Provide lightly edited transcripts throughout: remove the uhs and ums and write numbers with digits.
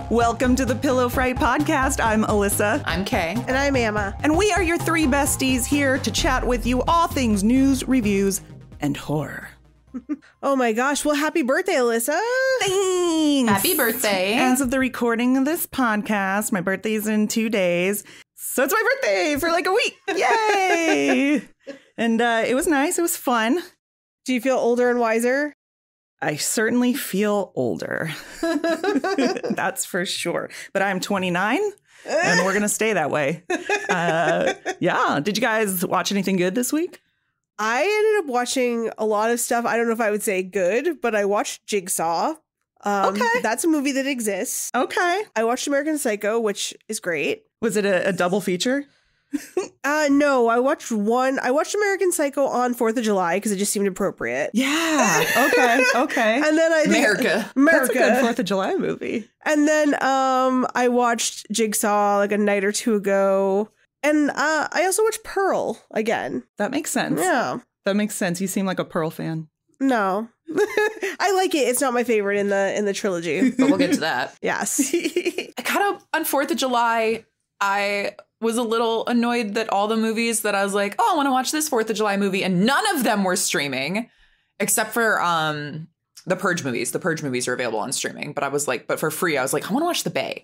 Welcome to the Pillow Fright Podcast. I'm Elissa. I'm Kay. And I'm Emma. And we are your three besties here to chat with you all things news, reviews, and horror. Oh my gosh. Well, happy birthday, Elissa. Thanks. Happy birthday. As of the recording of this podcast, my birthday's in 2 days. So it's my birthday for like a week. Yay. And it was nice. It was fun. Do you feel older and wiser? I certainly feel older. That's for sure. But I'm 29 and we're going to stay that way. Yeah. Did you guys watch anything good this week? I ended up watching a lot of stuff. I don't know if I would say good, but I watched Jigsaw. Okay. That's a movie that exists. Okay. I watched American Psycho, which is great. Was it a double feature? No, I watched one. I watched American Psycho on 4th of July because it just seemed appropriate. Yeah. Okay. And then I think America. That's a good 4th of July movie. And then I watched Jigsaw like a night or two ago. And I also watched Pearl again. That makes sense. Yeah. That makes sense. You seem like a Pearl fan. No. I like it. It's not my favorite in the trilogy. But we'll get to that. Yes. I kind of, on 4th of July, I was a little annoyed that all the movies that I was like, oh, I want to watch this 4th of July movie, and none of them were streaming, except for the Purge movies. The Purge movies are available on streaming. But I was like, but for free, I was like, I want to watch The Bay.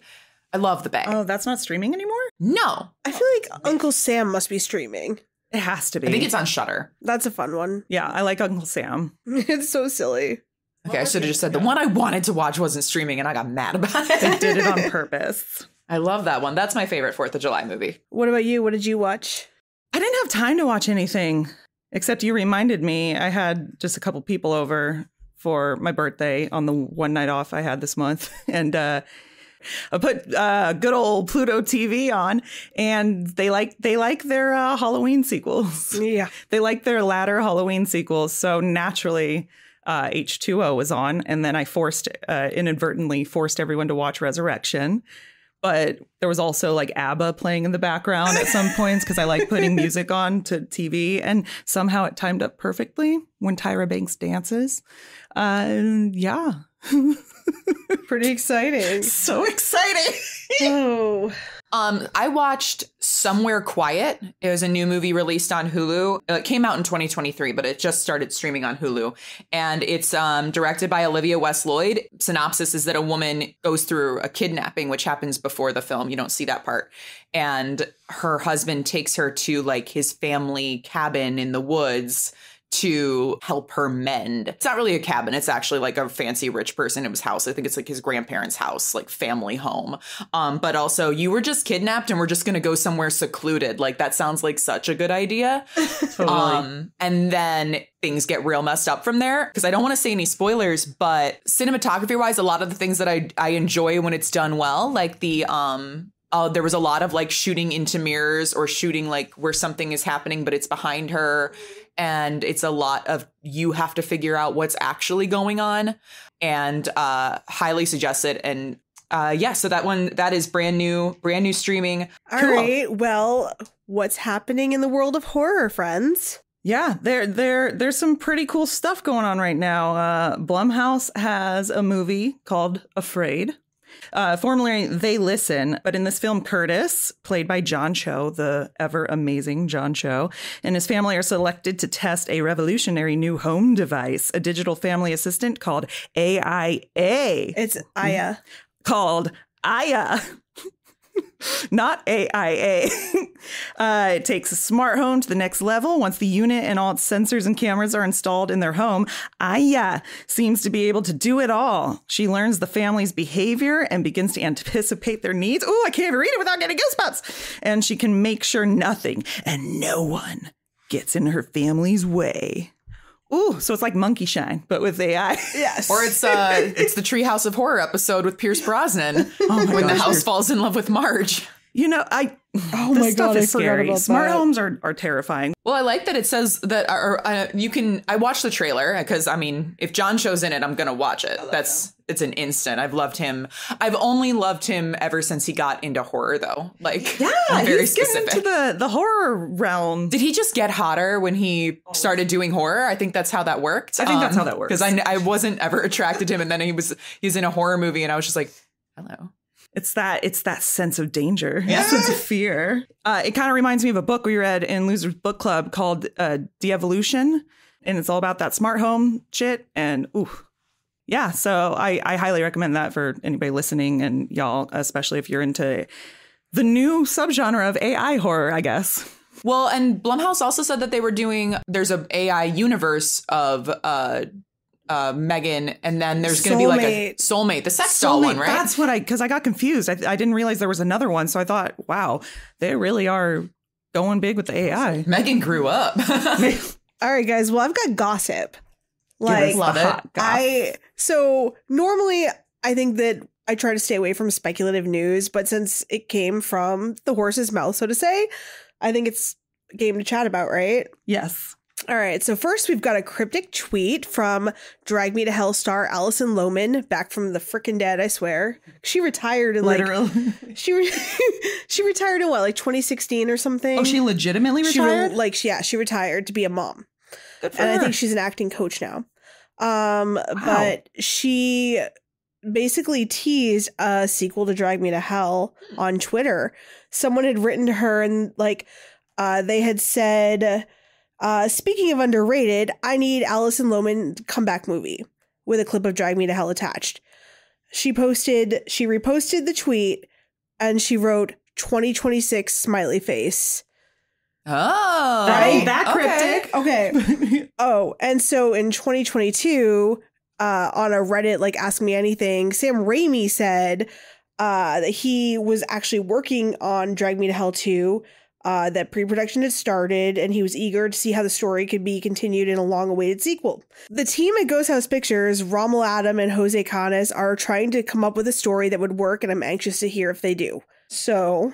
I love The Bay. Oh, that's not streaming anymore? No. I feel like Uncle Sam must be streaming. It has to be. I think it's on Shudder. That's a fun one. Yeah, I like Uncle Sam. It's so silly. Okay, I should have just said the one I wanted to watch wasn't streaming, and I got mad about it. They did it on purpose. I love that one. That's my favorite 4th of July movie. What about you? What did you watch? I didn't have time to watch anything, except you reminded me. I had just a couple people over for my birthday on the one night off I had this month. And I put good old Pluto TV on, and they like their Halloween sequels. Yeah. They like their latter Halloween sequels. So naturally, H2O was on. And then I inadvertently forced everyone to watch Resurrection. But there was also like ABBA playing in the background at some points because I like putting music on to TV. And somehow it timed up perfectly when Tyra Banks dances. Yeah. Pretty exciting. So exciting. Oh. I watched Somewhere Quiet. It was a new movie released on Hulu. It came out in 2023, but it just started streaming on Hulu. And it's directed by Olivia West-Lloyd. Synopsis is that a woman goes through a kidnapping, which happens before the film. You don't see that part. And her husband takes her to like his family cabin in the woods to help her mend. It's not really a cabin. It's actually like a fancy rich person in his house. I think it's like his grandparents' house, like family home. But also you were just kidnapped and we're just going to go somewhere secluded. Like that sounds like such a good idea. Totally. And then things get real messed up from there. Because I don't want to say any spoilers, but cinematography wise, a lot of the things that I enjoy when it's done well, like the there was a lot of like shooting into mirrors or shooting like where something is happening, but it's behind her. And it's a lot of you have to figure out what's actually going on, and highly suggest it. And so that is brand new streaming. All right. Well, what's happening in the world of horror, friends? Yeah, there's some pretty cool stuff going on right now. Blumhouse has a movie called Afraid. Formerly They Listen, but in this film, Curtis, played by John Cho, the ever amazing John Cho, and his family are selected to test a revolutionary new home device, a digital family assistant called AIA. It's Aya. Called Aya. Not AIA. It takes a smart home to the next level. Once the unit and all its sensors and cameras are installed in their home, Aya seems to be able to do it all. She learns the family's behavior and begins to anticipate their needs. Oh, I can't even read it without getting goosebumps. And she can make sure nothing and no one gets in her family's way. Ooh, so it's like Monkey Shine, but with AI. Yes. Or it's the Treehouse of Horror episode with Pierce Brosnan when the house falls in love with Marge. You know, oh this my stuff God, is I forgot scary. about Smart that. homes are terrifying. Well, I like that it says that you can. I watched the trailer because I mean, if John Cho's in it, I'm gonna watch it. It's an instant. I've loved him. I've only loved him ever since he got into horror, though. Like, Yeah, I'm very he's getting specific. into the horror realm. Did he just get hotter when he started doing horror? I think that's how that worked. I think that's how that works. Because I wasn't ever attracted to him, and then he's in a horror movie, and I was just like, hello. It's that sense of danger, sense of fear. It kind of reminds me of a book we read in Losers Book Club called De-Evolution, and it's all about that smart home shit. And yeah, so I highly recommend that for anybody listening, and y'all, especially if you're into the new subgenre of AI horror, I guess. Well, and Blumhouse also said that they were there's an AI universe of Megan, and then there's going to be like a Soulmate, the sex doll one, right? That's what because I got confused. I didn't realize there was another one. So I thought, wow, they really are going big with the AI. Megan grew up. All right, guys. Well, I've got gossip. Like, love it. So normally I think that I try to stay away from speculative news, but since it came from the horse's mouth, so to say, I think it's a game to chat about, right? Yes. All right, so first we've got a cryptic tweet from Drag Me to Hell star Allison Lohman, back from the frickin' dead, I swear. She retired in she retired in what, like 2016 or something? Oh, she legitimately retired? She retired to be a mom. Good for and her. I think she's an acting coach now. But she basically teased a sequel to Drag Me to Hell on Twitter. Someone had written to her and they had said, speaking of underrated, I need Allison Lohman comeback movie with a clip of Drag Me to Hell attached. She reposted the tweet and she wrote 2026 smiley face. Oh, right? That cryptic. Okay. Oh, and so in 2022, on a Reddit, like Ask Me Anything, Sam Raimi said that he was actually working on Drag Me to Hell 2, that pre-production had started, and he was eager to see how the story could be continued in a long-awaited sequel. The team at Ghost House Pictures, Rommel Adam and Jose Canes, are trying to come up with a story that would work, and I'm anxious to hear if they do. So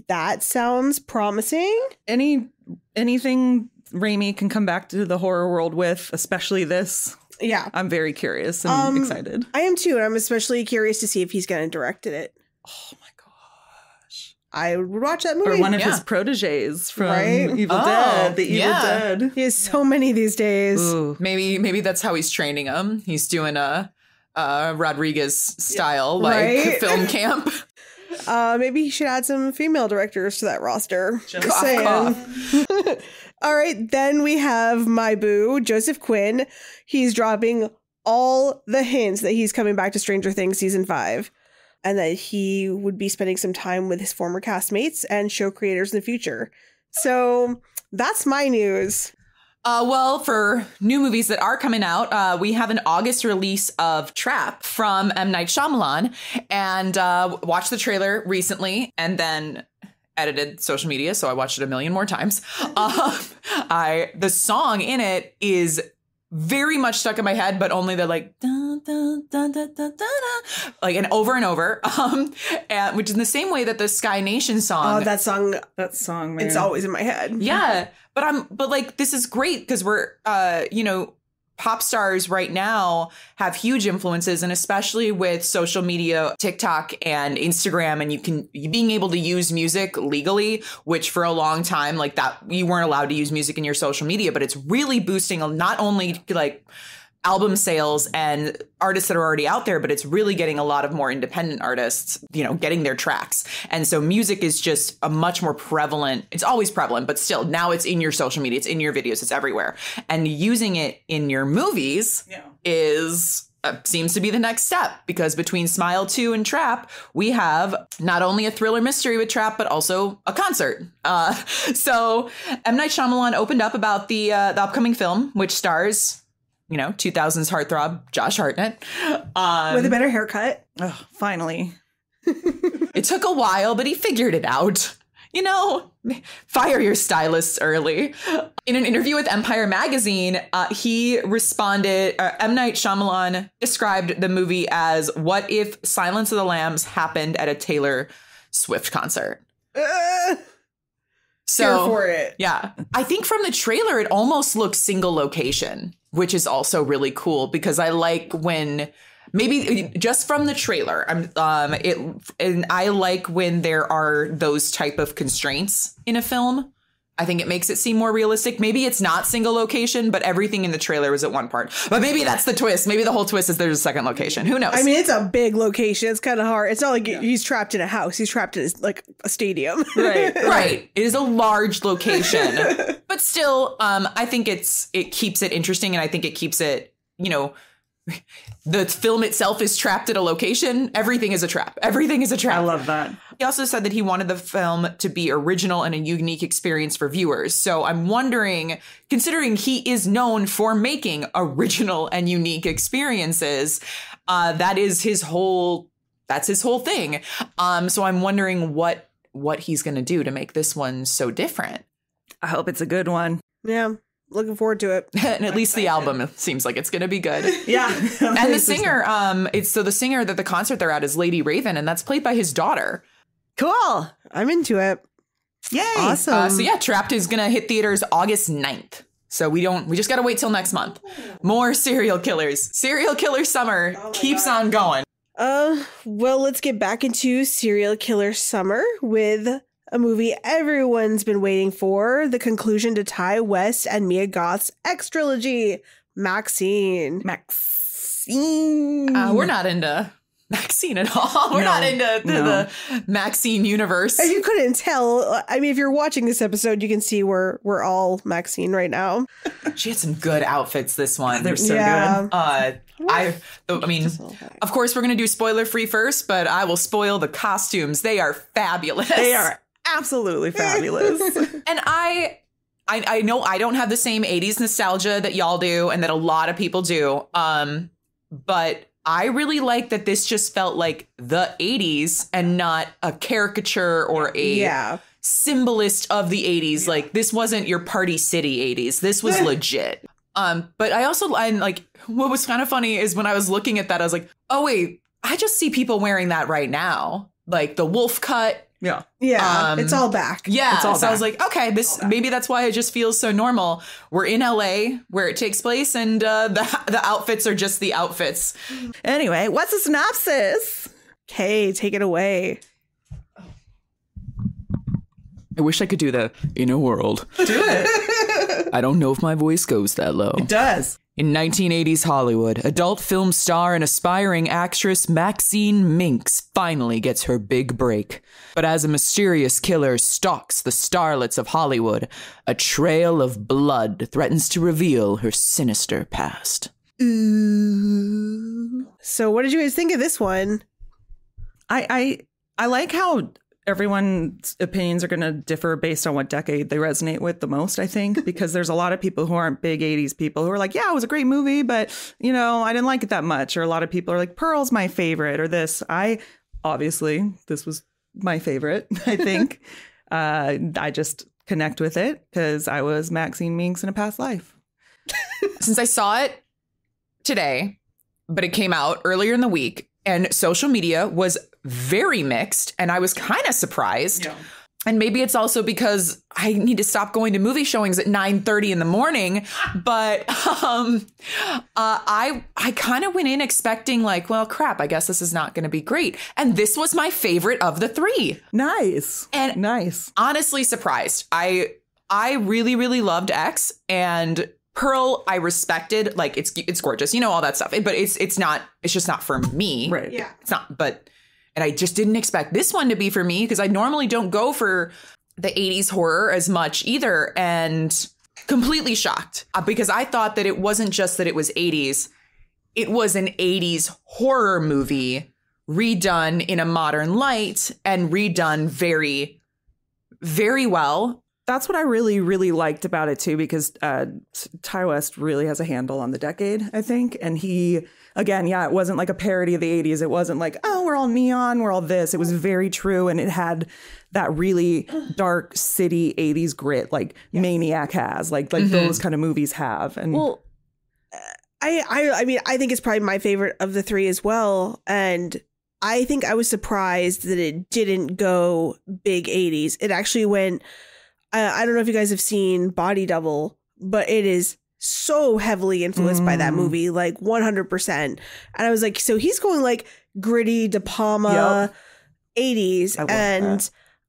that sounds promising. Anything Raimi can come back to the horror world with, especially this. Yeah. I'm very curious and excited. I am too, and I'm especially curious to see if he's going to direct it. Oh my gosh. I would watch that movie. Or one of his protages from Evil Dead. The Evil Dead. He has so many these days. Ooh. Maybe that's how he's training them. He's doing a Rodriguez style film camp. Maybe he should add some female directors to that roster. Just saying. All right, then we have my boo, Joseph Quinn. He's dropping all the hints that he's coming back to Stranger Things season 5, and that he would be spending some time with his former castmates and show creators in the future. So that's my news. Well, for new movies that are coming out, we have an August release of Trap from M. Night Shyamalan, and watched the trailer recently and then edited social media, so I watched it a million more times. The song in it is very much stuck in my head, but only the like dun, dun, dun, dun, dun, dun, dun, like and over, and which is in the same way that the Sky Nation song. Oh, that song, man. It's always in my head. Yeah, but like this is great because we're pop stars right now have huge influences, and especially with social media, TikTok and Instagram, and you being able to use music legally, which for a long time like that you weren't allowed to use music in your social media, but it's really boosting not only like album sales and artists that are already out there, but it's really getting a lot of more independent artists, getting their tracks. And so music is just a much more prevalent, it's always prevalent, but still now it's in your social media, it's in your videos, it's everywhere. And using it in your movies seems to be the next step, because between Smile 2 and Trap, we have not only a thriller mystery with Trap, but also a concert. So M. Night Shyamalan opened up about the upcoming film, which stars 2000s heartthrob Josh Hartnett. With a better haircut. Oh, finally. It took a while, but he figured it out. Fire your stylists early. In an interview with Empire Magazine, he responded, M. Night Shyamalan described the movie as what if Silence of the Lambs happened at a Taylor Swift concert. Here for it. Yeah. I think from the trailer, it almost looks single location, which is also really cool because I like when maybe just from the trailer, and I like when there are those type of constraints in a film. I think it makes it seem more realistic. Maybe it's not single location, but everything in the trailer was at one part. But maybe that's the twist. Maybe the whole twist is there's a second location. Who knows? I mean, it's a big location. It's kind of hard. It's not like he's trapped in a house. He's trapped in like a stadium. Right. Right. It is a large location. But still, I think it keeps it interesting. And I think it keeps it, the film itself is trapped at a location. Everything is a trap. Everything is a trap. I love that. He also said that he wanted the film to be original and a unique experience for viewers. So I'm wondering, considering he is known for making original and unique experiences, that's his whole thing. So I'm wondering what he's going to do to make this one so different. I hope it's a good one. Yeah. Looking forward to it. And at least the album seems like it's going to be good. Yeah. And the singer, the singer that the concert they're at is Lady Raven, and that's played by his daughter. Cool. I'm into it. Yay. Awesome. So yeah, Trapped is going to hit theaters August 9th. So we just got to wait till next month. More serial killers. Serial killer summer keeps on going. Well, let's get back into serial killer summer with a movie everyone's been waiting for, the conclusion to Ty West and Mia Goth's X trilogy, Maxxxine. Maxxxine. We're not into Maxxxine at all. We're not into the Maxxxine universe. If you couldn't tell, I mean, if you're watching this episode, you can see we're all Maxxxine right now. She had some good outfits this one. They're so good. I mean, of course, we're going to do spoiler free first, but I will spoil the costumes. They are fabulous. They are absolutely fabulous. And I know I don't have the same 80s nostalgia that y'all do and that a lot of people do. But I really like that this just felt like the 80s and not a caricature or a symbolist of the 80s. Yeah. Like, this wasn't your Party City 80s. This was legit. But I'm like, what was kind of funny is when I was looking at that, I was like, oh, wait, I just see people wearing that right now. Like the wolf cut. Yeah. Yeah. It's all back. Yeah. It's all so back. I was like, okay, maybe that's why it just feels so normal. We're in LA where it takes place, and the outfits are just the outfits. Anyway, what's the synopsis? Okay, take it away. I wish I could do the inner world. Do it. I don't know if my voice goes that low. It does. In 1980s Hollywood, adult film star and aspiring actress Maxxxine Minx finally gets her big break. But as a mysterious killer stalks the starlets of Hollywood, a trail of blood threatens to reveal her sinister past. Ooh. So what did you guys think of this one? I like how everyone's opinions are going to differ based on what decade they resonate with the most, I think, because there's a lot of people who aren't big 80s people who are like, yeah, it was a great movie, but, I didn't like it that much. Or a lot of people are like, Pearl's my favorite, or this. Obviously, this was my favorite, I think. I just connect with it because I was Maxxxine Minx in a past life. Since I saw it today, but it came out earlier in the week, and social media was very mixed, and I was kind of surprised. Yeah. And maybe it's also because I need to stop going to movie showings at 9:30 in the morning. But I kind of went in expecting like, well, crap, I guess this is not going to be great. And this was my favorite of the three. Nice. And nice. Honestly surprised. I really, really loved X, and Pearl, I respected. Like, it's gorgeous, all that stuff. But it's just not for me. Right. Yeah. It's not. And I just didn't expect this one to be for me because I normally don't go for the 80s horror as much either. And completely shocked because I thought that it wasn't just that it was 80s. It was an 80s horror movie redone in a modern light and redone very, very well. That's what I really, really liked about it, too, because Ty West really has a handle on the decade, I think. And he, again, it wasn't like a parody of the 80s. It wasn't like, oh, we're all neon, we're all this. It was very true. And it had that really dark city 80s grit like Maniac has, like those kind of movies have. And well, I mean, I think it's probably my favorite of the three as well. And I think I was surprised that it didn't go big 80s. It actually went... I don't know if you guys have seen Body Double, but it is so heavily influenced by that movie, like 100%. And I was like, so he's going like gritty De Palma 80s.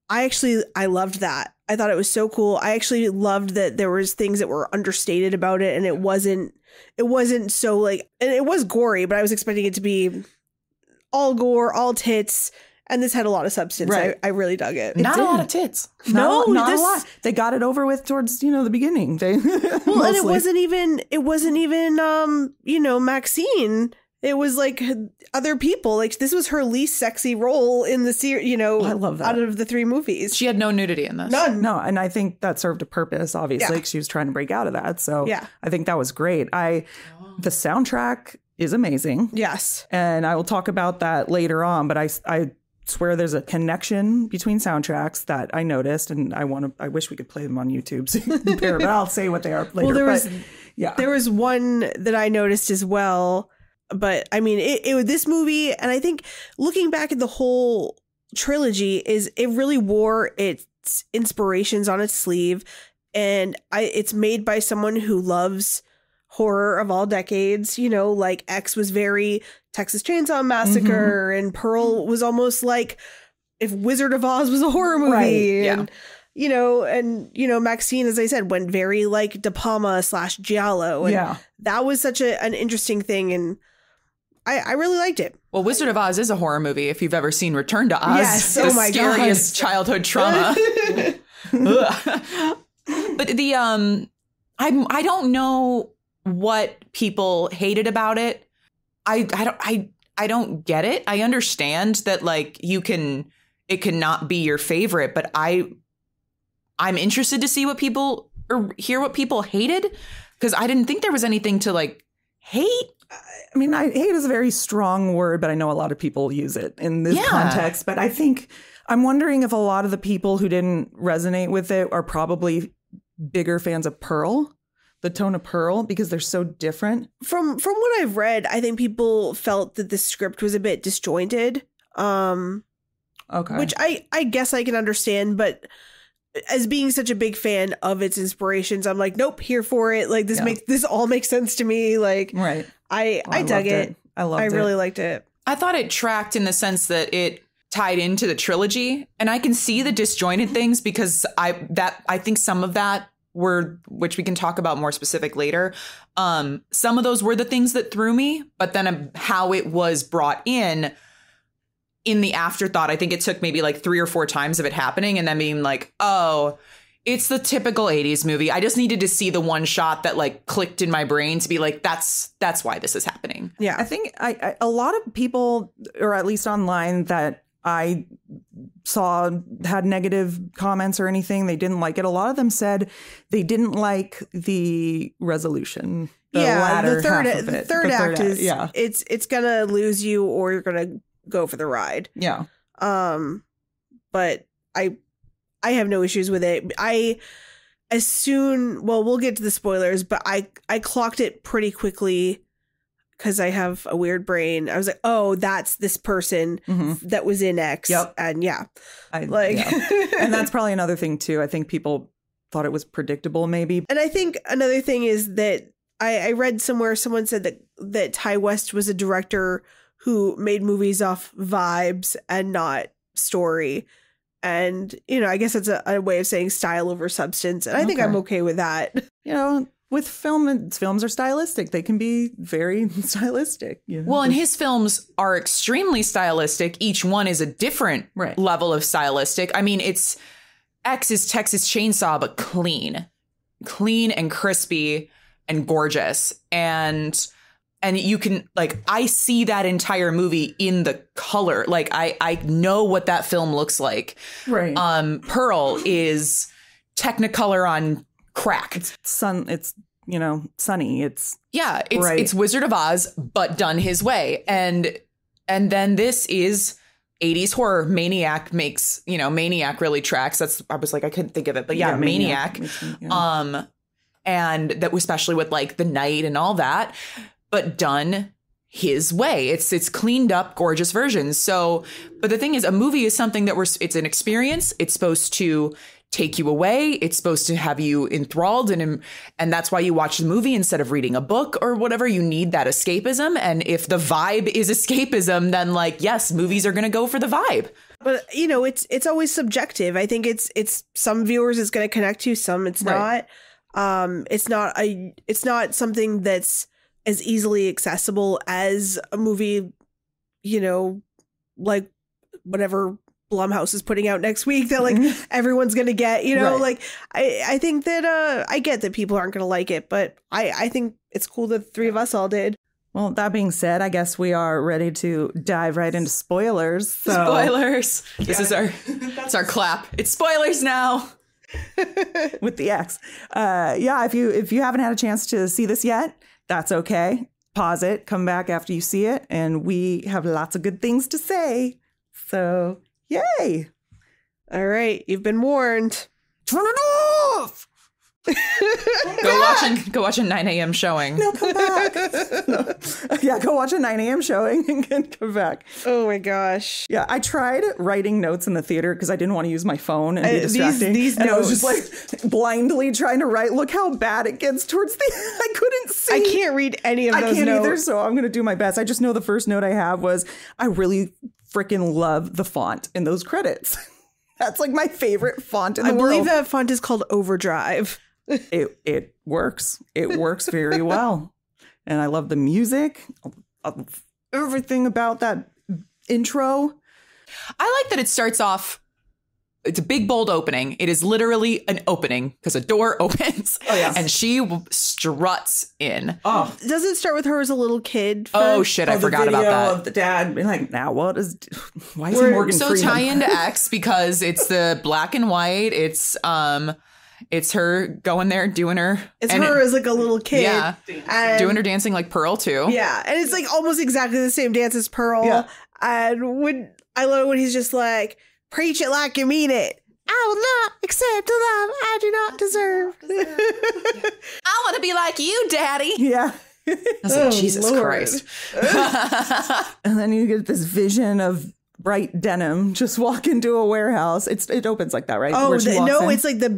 I loved that. I I thought it was so cool. I actually loved that there was things that were understated about it, and it wasn't so like, and it was gory, but I was expecting it to be all gore, all tits. And this had a lot of substance. Right. I really dug it. Not a lot of tits. Not a lot. They got it over with towards, the beginning. They well, and it wasn't even Maxxine. It was like other people. Like, this was her least sexy role in the series, I love that. out of the 3 movies. She had no nudity in this. None. No, and I think that served a purpose, obviously. Yeah. She was trying to break out of that. So Yeah. I think that was great. The soundtrack is amazing. Yes. And I will talk about that later on, but I swear there's a connection between soundtracks that I noticed, and I wish we could play them on YouTube so you can compare, but I'll say what they are later. Well, there was one that I noticed as well, but I mean, it this movie, and I think looking back at the whole trilogy, it really wore its inspirations on its sleeve, and it's made by someone who loves horror of all decades. Like X was very Texas Chainsaw Massacre, and Pearl was almost like if Wizard of Oz was a horror movie. Right. And, Maxxine, as I said, went very like De Palma / Giallo. And that was such an interesting thing. And I really liked it. Well, Wizard of Oz is a horror movie. If you've ever seen Return to Oz, yes. the scariest childhood trauma. But I don't know what people hated about it. I don't get it. I understand that like it cannot be your favorite, but I'm interested to see what people or hear what people hated, because I didn't think there was anything to like hate. I mean, hate is a very strong word, but I know a lot of people use it in this context. But I'm wondering if a lot of the people who didn't resonate with it are probably bigger fans of Pearl. The tone of Pearl, because they're so different. From what I've read, I think people felt that the script was a bit disjointed. Okay. Which I guess I can understand, but as being such a big fan of its inspirations, I'm like, nope, here for it. Like this all makes sense to me. Like, right. I dug it. I really liked it. I thought it tracked in the sense that it tied into the trilogy, and I can see the disjointed things because I think some of that which we can talk about more specific later. Some of those were the things that threw me, but then how it was brought in the afterthought, I think it took maybe like 3 or 4 times of it happening and then being like, oh, it's the typical 80s movie. I just needed to see the one shot that like clicked in my brain to be like, that's why this is happening. Yeah. I think a lot of people, or at least online that I saw had negative comments or anything, they didn't like it. A lot of them said they didn't like the resolution. The third act is it's gonna lose you, or you're gonna go for the ride. Yeah. But I have no issues with it. We'll get to the spoilers, but I clocked it pretty quickly because I have a weird brain. I was like, oh, that's this person that was in X. Yep. And and that's probably another thing too. I think people thought it was predictable maybe. And I think another thing is that I read somewhere someone said that Ty West was a director who made movies off vibes and not story. And, I guess it's a way of saying style over substance. And I think I'm okay with that. With films are stylistic. They can be very stylistic. Well, and his films are extremely stylistic. Each one is a different level of stylistic. I mean, X is Texas Chainsaw, but clean and crispy and gorgeous. And you can I see that entire movie in the color. Like I know what that film looks like. Right. Pearl is Technicolor on crack. It's sunny. It's Wizard of Oz, but done his way. And then this is 80s horror. Maniac makes, Maniac really tracks. I was like, I couldn't think of it, but Maniac. And that was especially with like the night and all that, but done his way. It's cleaned up, gorgeous versions. So, but the thing is, a movie is something that it's an experience. It's supposed to take you away. It's supposed to have you enthralled, and that's why you watch the movie instead of reading a book or whatever. You need that escapism. And if the vibe is escapism, then like, yes, movies are going to go for the vibe. But you know, it's always subjective. I think it's some viewers it's going to connect to, some it's not. It's not something that's as easily accessible as a movie, you know, like whatever Blumhouse is putting out next week that like everyone's gonna get, you know, like I think that I get that people aren't gonna like it, but I think it's cool that the three of us all did. Well, that being said, I guess we are ready to dive right into spoilers. So. Spoilers. This is our clap. It's spoilers now. With the X. If you haven't had a chance to see this yet, that's okay. Pause it, come back after you see it, and we have lots of good things to say. So, yay. All right, you've been warned. Turn it off. Go watch a 9 a.m. showing. No, come back. No. Yeah, go watch a 9 a.m. showing and come back. Oh my gosh. Yeah, I tried writing notes in the theater because I didn't want to use my phone and be distracting. These and notes. I was just like blindly trying to write. Look how bad it gets towards the I couldn't see. I can't read any of those notes. I can't either, so I'm going to do my best. I just know the first note I have was I really freaking love the font in those credits. That's like my favorite font in the world. I believe that font is called Overdrive. It works. It works very well. And I love the music. Everything about that intro. I like that it starts off. It's a big, bold opening. It is literally an opening because a door opens. Oh, yeah. And she struts in. Oh. Does it start with her as a little kid? Oh, shit. I forgot about that. Of the dad being like, now what is... Why is he Morgan Freeman? So tie into X because it's the black and white. It's her going there doing her. It's her as like a little kid. Yeah. And doing her dancing like Pearl too. Yeah. And it's like almost exactly the same dance as Pearl. Yeah. And when I love when he's just like, preach it like you mean it. I will not accept the love I do not deserve. I want to be like you, Daddy. Yeah. I was like, Jesus Lord. Christ. And then you get this vision of bright denim just walk into a warehouse. It opens like that, right? Oh, it's like the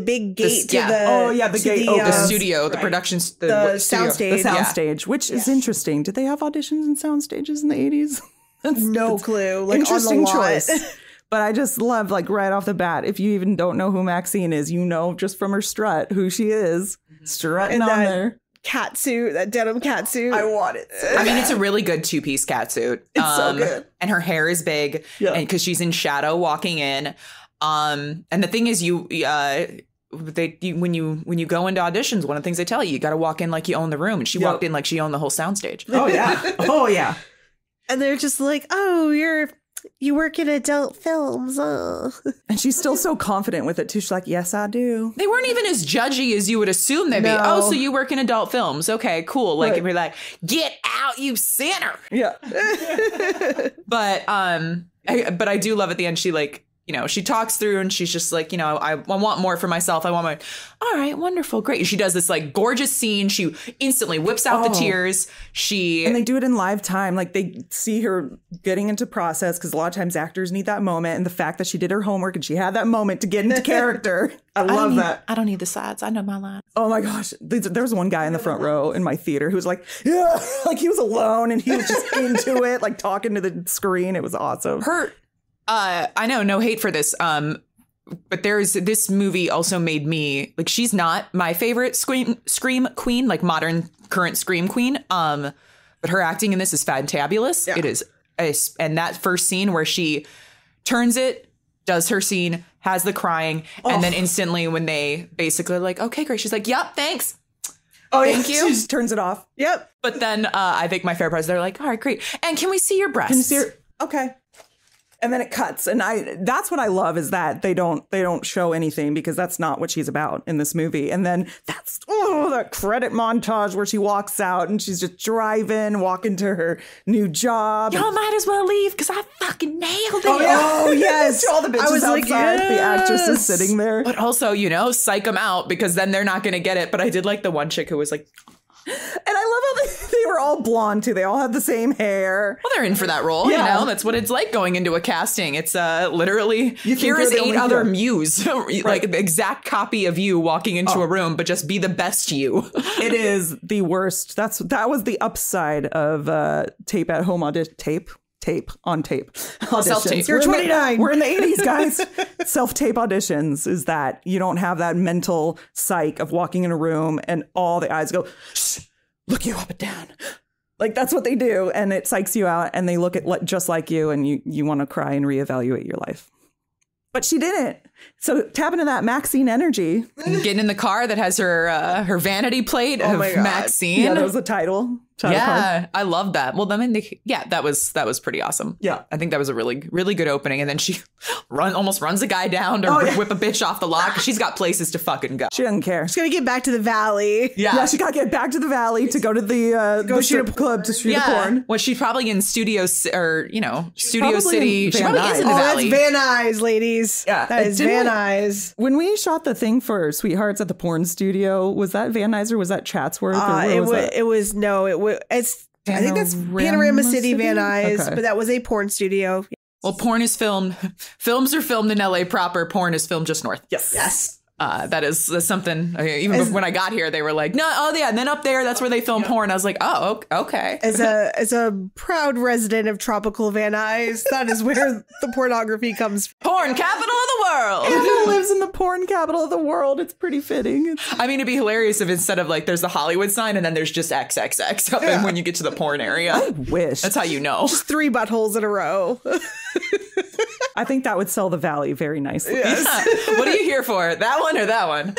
big gate to the gate. The studio, the production, the soundstage. The soundstage, which is interesting. Did they have auditions and sound stages in the 80s? That's clue. Like interesting on the lot. choice. But I just love, like, right off the bat, if you even don't know who Maxxxine is, you know just from her strut who she is. Strutting on there. Cat suit, that denim cat suit. I want it. I mean, it's a really good two-piece cat suit. It's so good. And her hair is big, and because she's in shadow walking in. And the thing is, when you go into auditions, one of the things they tell you got to walk in like you own the room, and she walked in like she owned the whole soundstage. Oh yeah, oh yeah. And they're just like, oh, you work in adult films. And she's still so confident with it, too. She's like, yes, I do. They weren't even as judgy as you would assume they'd be. Oh, so you work in adult films. Okay, cool. Like, if you're like, get out, you sinner. Yeah. But I do love at the end, she like, you know, she talks through and she's just like, you know, I want more for myself. I want more. All right, wonderful, great. She does this like gorgeous scene. She instantly whips out the tears. And they do it in live time. Like they see her getting into process because a lot of times actors need that moment. And the fact that she did her homework and she had that moment to get into character. I love that. I don't need the sides. I know my lines. Oh my gosh. There was one guy in the front row in my theater who was like, yeah, like he was alone and he was just into it, like talking to the screen. It was awesome. I know, no hate for this. But this movie also made me like, she's not my favorite scream queen, like modern current scream queen. But her acting in this is fantabulous. Yeah. It is. And that first scene where she turns it, does her scene, has the crying. And then instantly when they basically are like, okay, great. She's like, yep, thanks. Oh, thank you. She just turns it off. Yep. But then I think my fair price, they're like, all right, great. And can we see your breasts? Can you see her? Okay. And then it cuts. And that's what I love is that they don't show anything because that's not what she's about in this movie. And then that's that credit montage where she walks out and she's just driving, walking to her new job. Y'all might as well leave because I fucking nailed it. Oh yes. All the bitches I was outside. Like, yes. The actress is sitting there. But also, you know, psych them out because then they're not going to get it. But I did like the one chick who was like... And I love how they were all blonde too. They all have the same hair. Well, they're in for that role, Yeah. you know? That's what it's like going into a casting. It's literally, You think here you're is the 8 only other hero. Muse. Like, the exact copy of you walking into a room, but just be the best you. It is the worst. That was the upside of tape at home audition. Tape on tape. Self-tape. Auditions. You're 29. We're in the 80s, guys. Self-tape auditions is that you don't have that mental psych of walking in a room and all the eyes go, shh, look you up and down. Like, that's what they do. And it psychs you out and they look at just like you and you want to cry and reevaluate your life. But she didn't. So tap into that Maxxxine energy. Getting in the car that has her vanity plate of my God. Maxxxine. Yeah, that was the title. Yeah, I love that. Well, I mean, that was pretty awesome. Yeah. I think that was a really, really good opening. And then she almost runs a guy down to whip a bitch off the lot. She's got places to fucking go. She doesn't care. She's gonna get back to the valley. Yeah, she got to get back to the valley to go to the shoot a strip club to shoot a porn. Well, she's probably in Studio probably City. in She Van probably is in the Oh, valley. that's Van Nuys, ladies. Yeah. That is Didn't Van we- Nuys. When we shot the thing for Sweethearts at the porn studio, was that Van Nuys or was that Chatsworth? Or where was that? I think that's Panorama City, Van Nuys, Okay. but that was a porn studio. Well, films are filmed in LA proper. Porn is filmed just north. Yes. That's something. Even when I got here, they were like, "No, oh yeah." And then up there, that's where they film porn. I was like, "Oh, okay." As a proud resident of tropical Van Nuys, that is where the pornography comes from. Porn capital of the world. Anna lives in the porn capital of the world. It's pretty fitting. I mean, it'd be hilarious if instead of like there's the Hollywood sign and then there's just XXX up in when you get to the porn area. I wish. That's how you know. 3 buttholes in a row. I think that would sell the valley very nicely. What are you here for? That one or that one?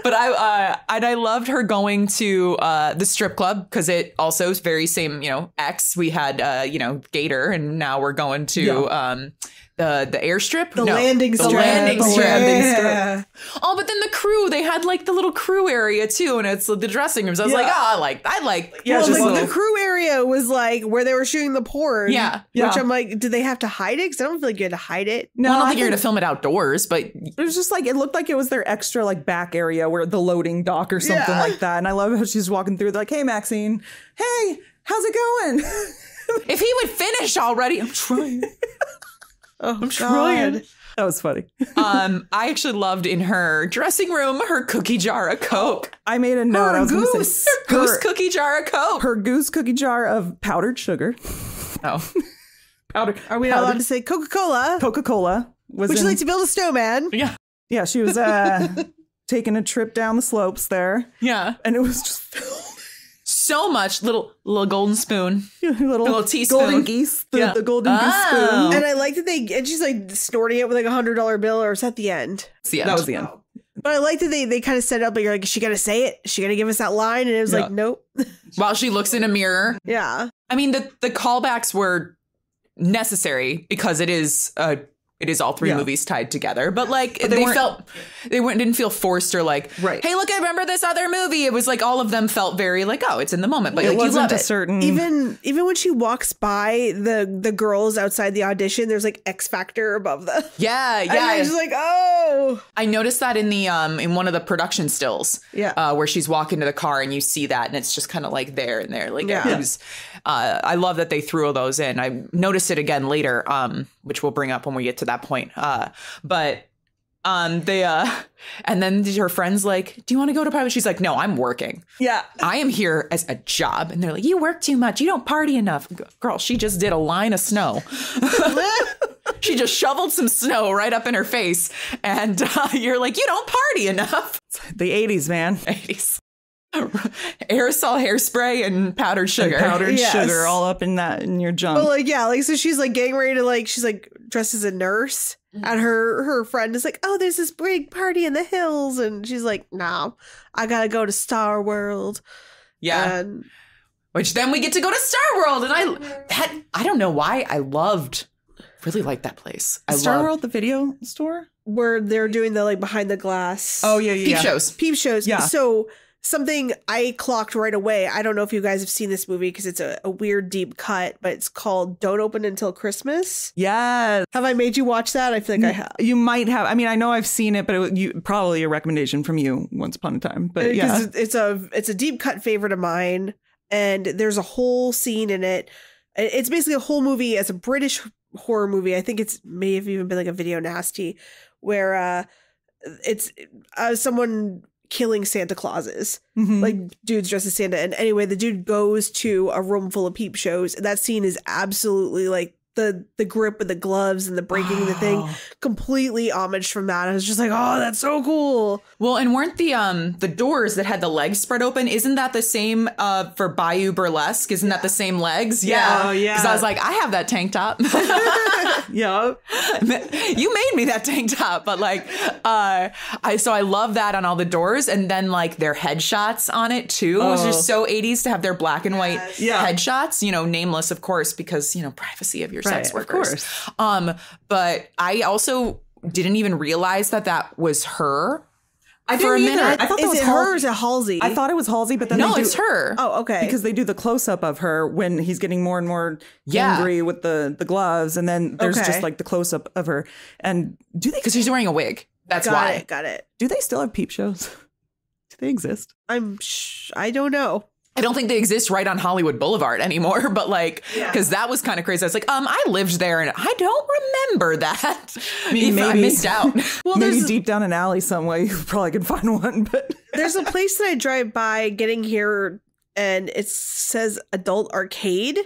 But I loved her going to the strip club because it also is very same, X. We had Gator, and now we're going to the airstrip, The landing strip. landing strip. Yeah. Oh, but then the crew, they had like the little crew area too, and it's the dressing rooms. I was like, I like. Well, just the crew area was like where they were shooting the porn. Yeah. Which I'm like, did they have to hide it? Because I don't feel like you had to hide it. No, Well, I don't think you're gonna film it outdoors, but it was just like, it looked like it was their extra like back area where the loading dock or something Yeah. like that. And I love how she's walking through. They're like, hey, Maxxxine. Hey, how's it going? if he would finish already, I'm trying. I'm trying. That was funny. I actually loved in her dressing room her cookie jar of Coke. I made a note. I was going to say Goose cookie jar of Coke. her goose cookie jar of powdered sugar. Oh. Powdered. Are we not allowed to say Coca-Cola? Coca-Cola was Would you in- like to build a snowman? Yeah. Yeah, she was taking a trip down the slopes there. Yeah. And it was just filled. So much little golden spoon. little teaspoon. golden geese. The golden goose spoon. And I like that and she's like snorting it with like $100 bill, or is that the end? It's the end. That was the end. But I like that they kind of set it up like, you're like, is she gonna say it? Is she gonna give us that line? And it was like, nope. While she looks in a mirror. Yeah. I mean, the callbacks were necessary because it is all 3 movies tied together, but like they didn't feel forced or like, Right. hey, look, I remember this other movie. It was like all of them felt very like, oh, it's in the moment, but It like, you wasn't love a it. certain. Even when she walks by the girls outside the audition, there's like X Factor above them. Yeah, And yeah. I was just like, oh. I noticed that in the in one of the production stills, Yeah. where she's walking to the car and you see that, and it's just kind of like there and there, like Yeah. it was. I love that they threw all those in. I noticed it again later, which we'll bring up when we get to that point. But they and then her friend's like, "Do you want to go to private?" She's like, "No, I'm working. Yeah. I am here as a job." And they're like, "You work too much. You don't party enough." Girl, she just did a line of snow. She just shoveled some snow right up in her face, and you're like, "You don't party enough." The 80s, man. 80s. Aerosol hairspray and powdered sugar. And powdered Yes. sugar all up in your junk. But like, yeah, like, so she's like getting ready to like, she's like dressed as a nurse, and her friend is like, oh, there's this big party in the hills, and she's like, nah, I gotta go to Star World. Yeah. And Which then we get to go to Star World, and I don't know why I really liked that place. Star World, the video store? where they're doing the like behind the glass Oh, yeah, peep shows. peep shows. Yeah. So something I clocked right away. I don't know if you guys have seen this movie because it's a weird deep cut, but it's called Don't Open Until Christmas. Yes. Have I made you watch that? I feel like I have. You might have. I mean, I know I've seen it, but probably a recommendation from you once upon a time. But yeah, it's a deep cut favorite of mine, and there's a whole scene in it. It's basically a whole movie. It's a British horror movie. I think it's may have even been like a video nasty, where it's someone killing Santa Clauses, like dudes dressed as Santa. And anyway, the dude goes to a room full of peep shows. And that scene is absolutely like the grip of the gloves and the breaking of the thing, completely homaged from that. I was just like, oh, that's so cool. Well, and weren't the doors that had the legs spread open? Isn't that the same for Bayou Burlesque? Isn't that the same legs? Yeah. Oh, yeah. Because I was like, I have that tank top. Yeah. You made me that tank top. But like, I love that on all the doors. And then like their headshots on it too. It was just so 80s to have their black and white headshots, nameless, of course, because, privacy of your sex workers. Of course. But I also didn't even realize that was her. I didn't either. I thought that Is was it her or is it Halsey? I thought it was Halsey, but then no, they do, it's her. Oh, okay. because they do the close up of her when he's getting more and more angry with the gloves, and then there's just like the close up of her. And do they? Because she's wearing a wig. That's why. Got it. Do they still have peep shows? Do they exist? I don't know. I don't think they exist right on Hollywood Boulevard anymore, but like, because that was kind of crazy. I was like, I lived there and I don't remember that. I mean, maybe I missed out. Well, maybe deep down an alley somewhere you probably can find one. But there's a place that I drive by getting here and it says adult arcade.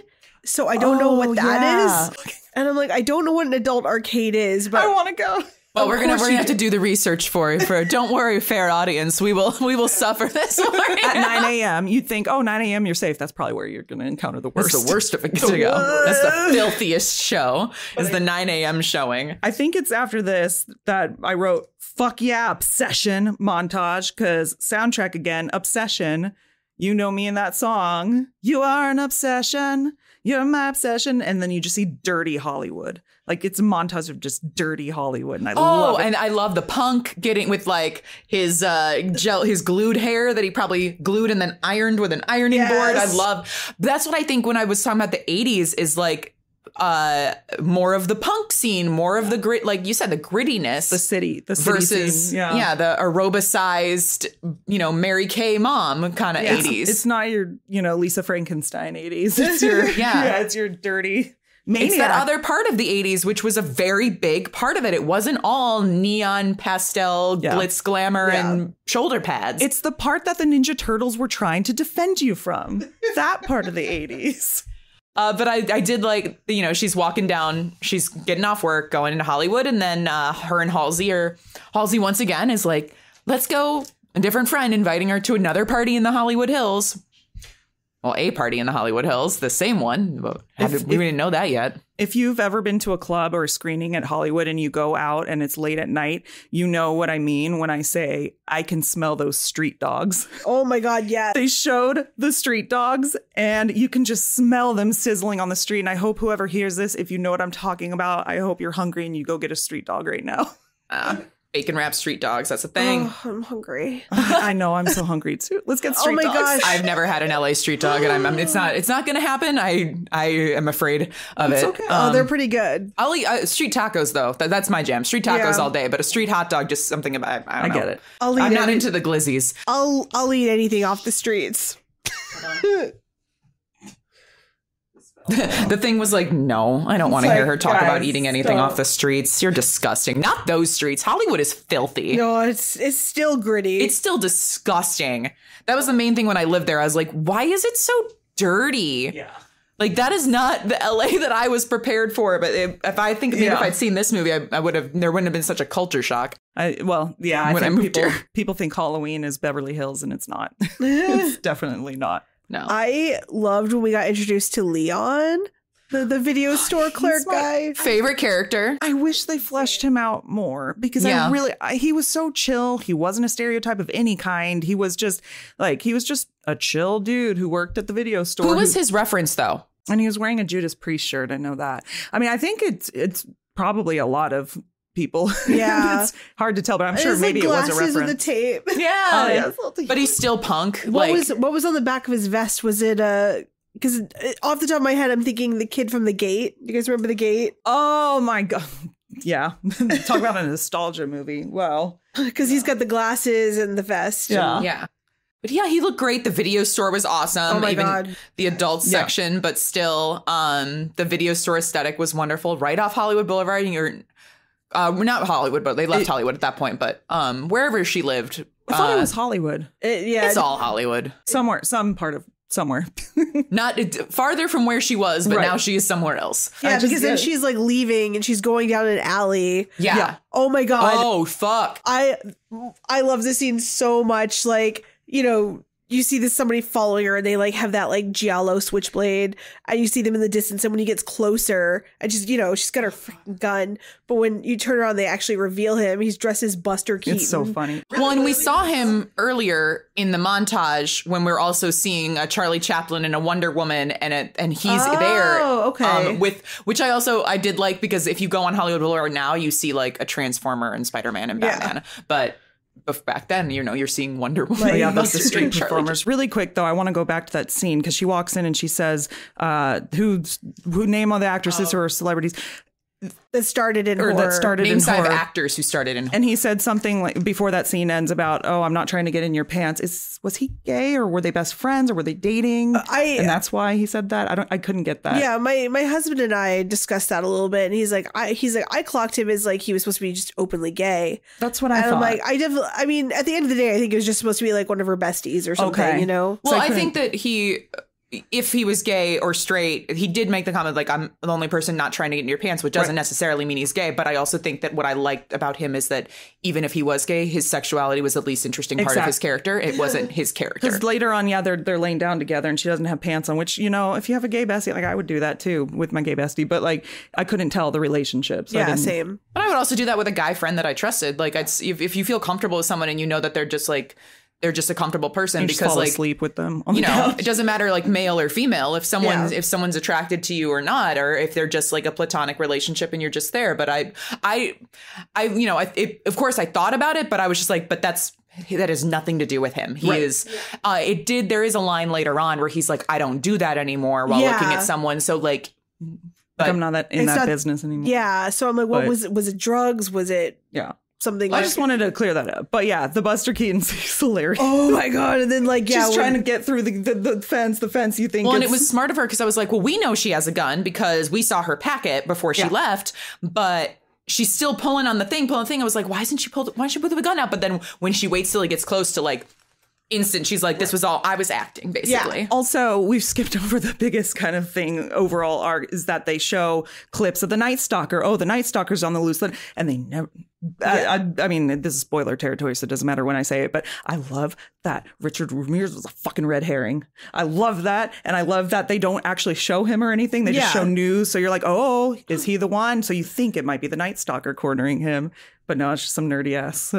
So I don't know what that is. And I'm like, I don't know what an adult arcade is, but I want to go. Well, we're gonna have to do the research for don't worry, fair audience. We will suffer this one. At 9 a.m. You'd think, 9 a.m. you're safe. That's probably where you're gonna encounter the worst. That's the worst of it to go. That's the filthiest show. Is the 9 a.m. showing. I think it's after this that I wrote "fuck yeah, obsession" montage, because soundtrack again, obsession. You know me in that song. You are an obsession. You're my obsession. And then you just see dirty Hollywood. Like it's a montage of just dirty Hollywood. And I love it. And I love the punk getting with like his his glued hair that he probably glued and then ironed with an ironing board. That's what I think when I was talking about the 80s is like more of the punk scene, more of the grit, like you said, the grittiness, the city versus scene. The aerobicized, Mary Kay mom kind of 80s. It's not your, Lisa Frankenstein 80s. It's your it's your dirty maniac. It's that other part of the 80s, which was a very big part of it. It wasn't all neon, pastel, glitz, glamour, and shoulder pads. It's the part that the Ninja Turtles were trying to defend you from. That part of the 80s. But I did like, she's walking down, she's getting off work, going into Hollywood. And then her and Halsey once again is like, let's go. A different friend inviting her to another party in the Hollywood Hills. Well, a party in the Hollywood Hills, the same one. But we didn't know that yet. If you've ever been to a club or a screening at Hollywood and you go out and it's late at night, you know what I mean when I say I can smell those street dogs. Oh my God, yeah. They showed the street dogs and you can just smell them sizzling on the street. And I hope whoever hears this, if you know what I'm talking about, I hope you're hungry and you go get a street dog right now. Bacon wrapped street dogs. That's a thing. Oh, I'm hungry. I know. I'm so hungry too. Let's get street dogs. Gosh. I've never had an LA street dog, and it's not going to happen. I am afraid of it. Okay. They're pretty good. I'll eat street tacos though. That's my jam. Street tacos all day, but a street hot dog, just something about. I get it. I'm not into the glizzies. I'll eat anything off the streets. The thing was like, no, I don't want to hear her talk about eating anything off the streets. You're disgusting. Not those streets. Hollywood is filthy. No, it's still gritty. It's still disgusting. That was the main thing when I lived there. I was like, why is it so dirty? Yeah. Like, that is not the LA that I was prepared for. But if I think maybe if I'd seen this movie, there wouldn't have been such a culture shock. I think people think Halloween is Beverly Hills, and it's not. It's definitely not. No. I loved when we got introduced to Leon, the video store clerk guy. Favorite character. I wish they fleshed him out more because he was so chill. He wasn't a stereotype of any kind. He was just a chill dude who worked at the video store. Who was his reference though? And he was wearing a Judas Priest shirt. I know that. I mean, I think it's probably a lot of people. Yeah. It's hard to tell, but I'm sure It's maybe like it was a glasses reference. with the tape. Yeah. But he's still punk. What was on the back of his vest? Was it because off the top of my head, I'm thinking the kid from The Gate. You guys remember The Gate? Oh my God. Yeah. Talk about a nostalgia movie. Well, because he's got the glasses and the vest. Yeah. Yeah. But yeah, he looked great. The video store was awesome. Oh my Even God. the adult section, but still, the video store aesthetic was wonderful. Right off Hollywood Boulevard. Not Hollywood, but they left Hollywood at that point. But wherever she lived. I thought it was Hollywood. It's all Hollywood. Somewhere, some part of somewhere. Not farther from where she was, but now she is somewhere else. Yeah, because then she's like leaving and she's going down an alley. Yeah. Oh my God. Oh, fuck. I love this scene so much. Like, you see somebody following her and they like have that like giallo switchblade and you see them in the distance, and when he gets closer and she's got her freaking gun, but when you turn around they actually reveal him. He's dressed as Buster Keaton. It's so funny. Well, and we saw him earlier in the montage when we're also seeing a Charlie Chaplin and a Wonder Woman, and he's there. Oh, okay. Which I did like, because if you go on Hollywood Boulevard now, you see like a Transformer and Spider-Man and Batman, but back then, you're seeing Wonder Woman. But yeah, that's the street Charlie. performers. Really quick though, I want to go back to that scene because she walks in and she says, "Who name all the actresses who are celebrities that started in or horror. that started Name in five horror." actors who started in horror. And he said something like before that scene ends about, "Oh, I'm not trying to get in your pants." Was he gay, or were they best friends, or were they dating? And that's why he said that. I couldn't get that. Yeah, my husband and I discussed that a little bit, and he's like, I clocked him as like he was supposed to be just openly gay. That's what I thought. I'm like, I mean, at the end of the day, I think it was just supposed to be like one of her besties or something, Okay. Well, I think that if he was gay or straight, he did make the comment like, I'm the only person not trying to get in your pants, which doesn't necessarily mean he's gay. But I also think that what I liked about him is that even if he was gay, his sexuality was the least interesting part of his character. It wasn't his character. Because later on, they're laying down together and she doesn't have pants on, which, if you have a gay bestie, like I would do that too with my gay bestie. But like, I couldn't tell the relationship. So same. But I would also do that with a guy friend that I trusted. Like, if you feel comfortable with someone and you know that they're just a comfortable person, you because just fall like asleep with them on the couch. It doesn't matter like male or female if someone's attracted to you or not, or if they're just like a platonic relationship and you're just there. But of course I thought about it, but I was just like, but that has nothing to do with him. He is. There is a line later on where he's like, I don't do that anymore while looking at someone. So like, but I'm not in that business anymore. Yeah. So I'm like, what was it? Drugs? Was it? Yeah. Something I just wanted to clear that up. But yeah, the Buster Keaton is hilarious. Oh my God. And then like, she's trying to get through the fence you think. Well, and it was smart of her because I was like, well, we know she has a gun because we saw her pack it before she left, but she's still pulling the thing. I was like, why didn't she put the gun out? But then when she waits till he gets close to like instant, she's like, this was all I was acting, basically. Yeah. Also, we've skipped over the biggest kind of thing overall arc is that they show clips of the Night Stalker. Oh, the Night Stalker's on the loose, and they never. I mean, this is spoiler territory, so it doesn't matter when I say it, but I love that Richard Ramirez was a fucking red herring. I love that, and I love that they don't actually show him or anything. They just show news, so you're like, oh, is he the one? So you think it might be the Night Stalker cornering him, but no, it's just some nerdy ass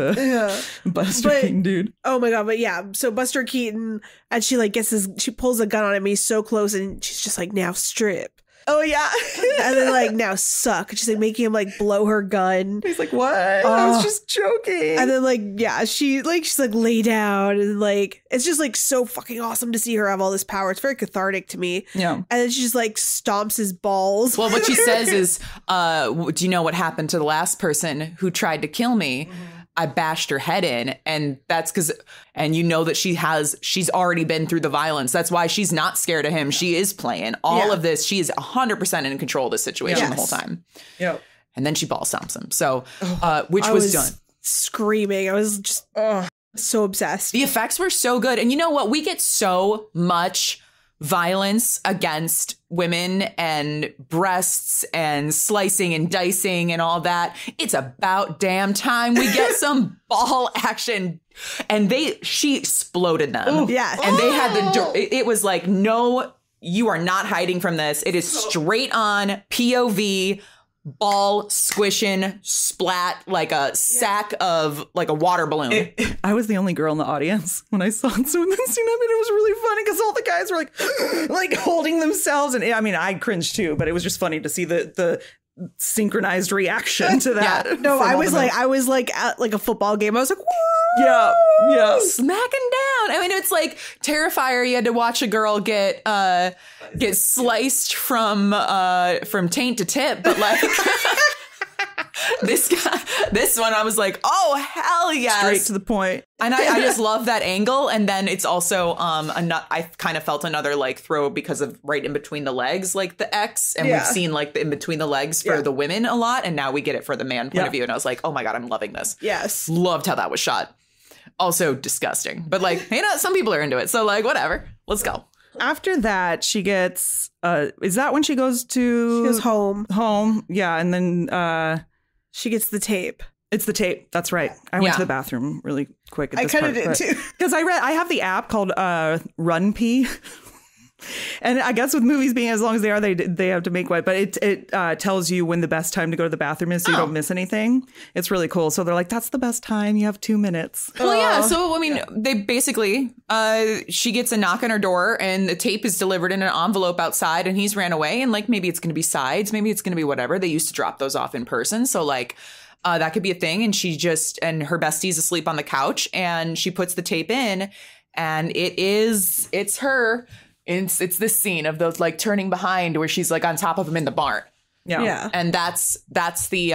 Buster Keaton dude. Oh my God, but yeah, so Buster Keaton, and she like she pulls a gun on him, he's so close, and she's just like, now strip. Oh yeah. And then like, now suck. She's like making him like blow her gun. He's like, what? I was just joking. And then like, she's like lay down, and like it's just like so fucking awesome to see her have all this power. It's very cathartic to me. Yeah. And then she just like stomps his balls. Well, what she says is, do you know what happened to the last person who tried to kill me? I bashed her head in, and that's because, and you know that she's already been through the violence. That's why she's not scared of him. She is playing all of this. She is 100% in control of the situation the whole time. Yeah. And then she ball stomps him. So, which was done. Screaming. I was just so obsessed. The effects were so good. And you know what? We get so much violence against women and breasts and slicing and dicing and all that. It's about damn time we get some ball action. And she exploded them. Ooh, yes. And they had it was like, no, you are not hiding from this. It is straight on POV, ball squishing, splat, like a sack of like a water balloon. I was the only girl in the audience when I saw it. So in that scene, I mean, it was really funny because all the guys were like holding themselves. And I mean, I cringed too, but it was just funny to see the synchronized reaction to that. Yeah. No, from I all was the like at like a football game. I was like, woo! Yeah. Smacking down. I mean, it's like Terrifier. You had to watch a girl get sliced from taint to tip, but like this one, I was like, oh hell yes, Straight to the point. And I just love that angle. And then it's also I kind of felt another like throw because of right in between the legs, like the X, and we've seen like the in between the legs for the women a lot, and now we get it for the man point of view. And I was like, oh my god, I'm loving this. Yes, loved how that was shot. Also disgusting, but like, you know, some people are into it, so like whatever, let's go. After that, she gets is that when she goes home? Yeah, and then She gets the tape. it's the tape. That's right. I went to the bathroom really quick at this I kind of did too. because I have the app called Run Pee. And I guess with movies being as long as they are, they have to make one. But it tells you when the best time to go to the bathroom is, so you don't miss anything. It's really cool. So they're like, that's the best time. You have 2 minutes. Well, yeah. So I mean, they basically she gets a knock on her door, and the tape is delivered in an envelope outside, and he's ran away. And like, maybe it's going to be sides, maybe it's going to be whatever. They used to drop those off in person, so like. That could be a thing. And and her bestie's asleep on the couch, and she puts the tape in, and it's her. It's this scene of those like turning behind where she's like on top of him in the barn. Yeah. And that's the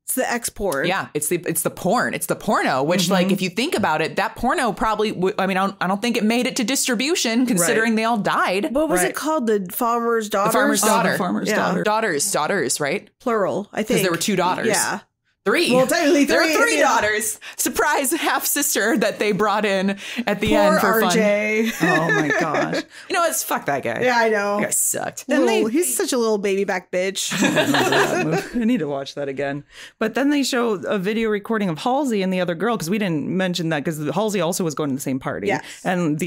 it's the X porn. Yeah, it's the porn. It's the porno, which like if you think about it, that porno probably I don't think it made it to distribution considering they all died. What was it called? The farmer's daughter? The farmer's daughter. The farmer's daughter. Daughters, right? Plural, I think. Because there were 2 daughters. Yeah. 3. Well, technically 3. There were 3 daughters. Surprise half sister that they brought in at the end for RJ. fun. Oh my gosh. You know what? Fuck that guy. Yeah, I know. That guy sucked. He's such a little baby back bitch. I need to watch that again. But then they show a video recording of Halsey and the other girl, because we didn't mention that, because Halsey also was going to the same party. Yes. And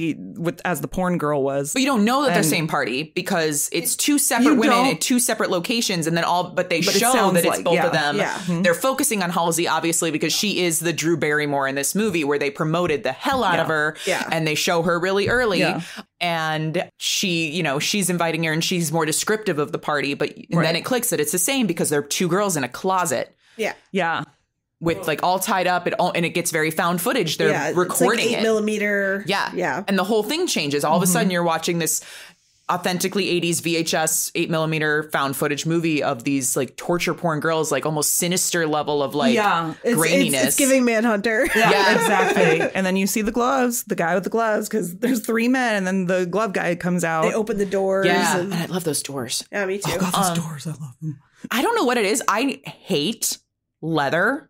as the porn girl was. But you don't know that they're same party because it's 2 separate women at 2 separate locations, and then but they show that it's both of them. Yeah. Mm-hmm. They're focusing on Halsey, obviously, because she is the Drew Barrymore in this movie, where they promoted the hell out of her. Yeah. And they show her really early. Yeah. And she's inviting her, and she's more descriptive of the party. But then it clicks that it's the same because they're 2 girls in a closet. Yeah. Yeah. With like all tied up, and it gets very found footage. They're recording it's like 8mm. Yeah. Yeah. And the whole thing changes. All of a sudden you're watching this authentically 80s VHS 8mm found footage movie of these like torture porn girls, like almost sinister level of like graininess. It's giving Manhunter. Yeah, exactly. And then you see the gloves, the guy with the gloves, because there's 3 men, and then the glove guy comes out. They open the doors. Yeah. And I love those doors. Yeah, me too. Oh God, those doors, I love them. I don't know what it is. I hate leather.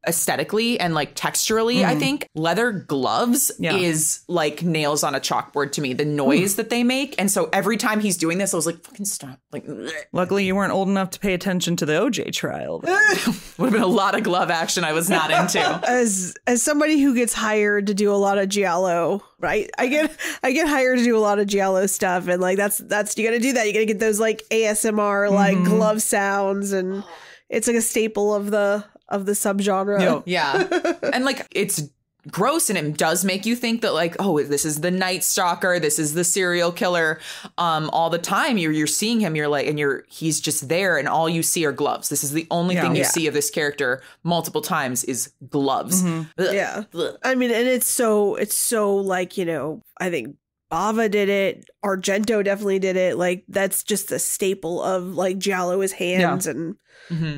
Aesthetically and like texturally, I think leather gloves is like nails on a chalkboard to me. The noise that they make, and so every time he's doing this, I was like, "Fucking stop!" Like, luckily you weren't old enough to pay attention to the OJ trial. would have been a lot of glove action I was not into. As somebody who gets hired to do a lot of giallo, right? I get hired to do a lot of giallo stuff, and like that's you got to do that. You got to get those like ASMR like glove sounds, and it's like a staple of the subgenre. Yeah. And like it's gross, and it does make you think that like, oh, this is the Night Stalker, this is the serial killer. All the time you're seeing him, you're like, and he's just there, and all you see are gloves. This is the only thing you see of this character multiple times is gloves. Yeah. I mean, and it's so like, I think Bava did it. Argento definitely did it. Like that's just a staple of like giallo is hands and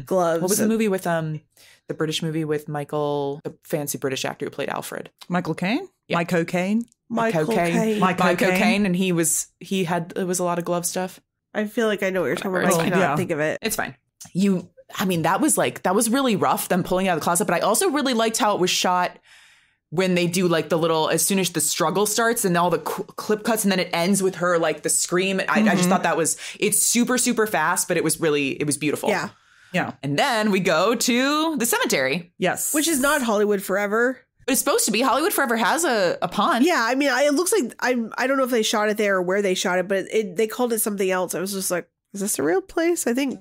gloves. What was the movie with the British movie with Michael, the fancy British actor who played Alfred? Michael Caine? Yeah. Michael Caine? Michael Caine. Michael Caine, and it was a lot of glove stuff. I feel like I know what you're talking about. I cannot think of it. It's fine. That was really rough, them pulling out of the closet, but I also really liked how it was shot when they do like the little, as soon as the struggle starts and all the clip cuts, and then it ends with her like the scream. I just thought it's super, super fast, but it was beautiful. Yeah. Yeah. And then we go to the cemetery. Yes. Which is not Hollywood Forever. But it's supposed to be. Hollywood Forever has a pond. Yeah, I mean, it looks like I don't know if they shot it there or where they shot it, but they called it something else. I was just like, is this a real place? I think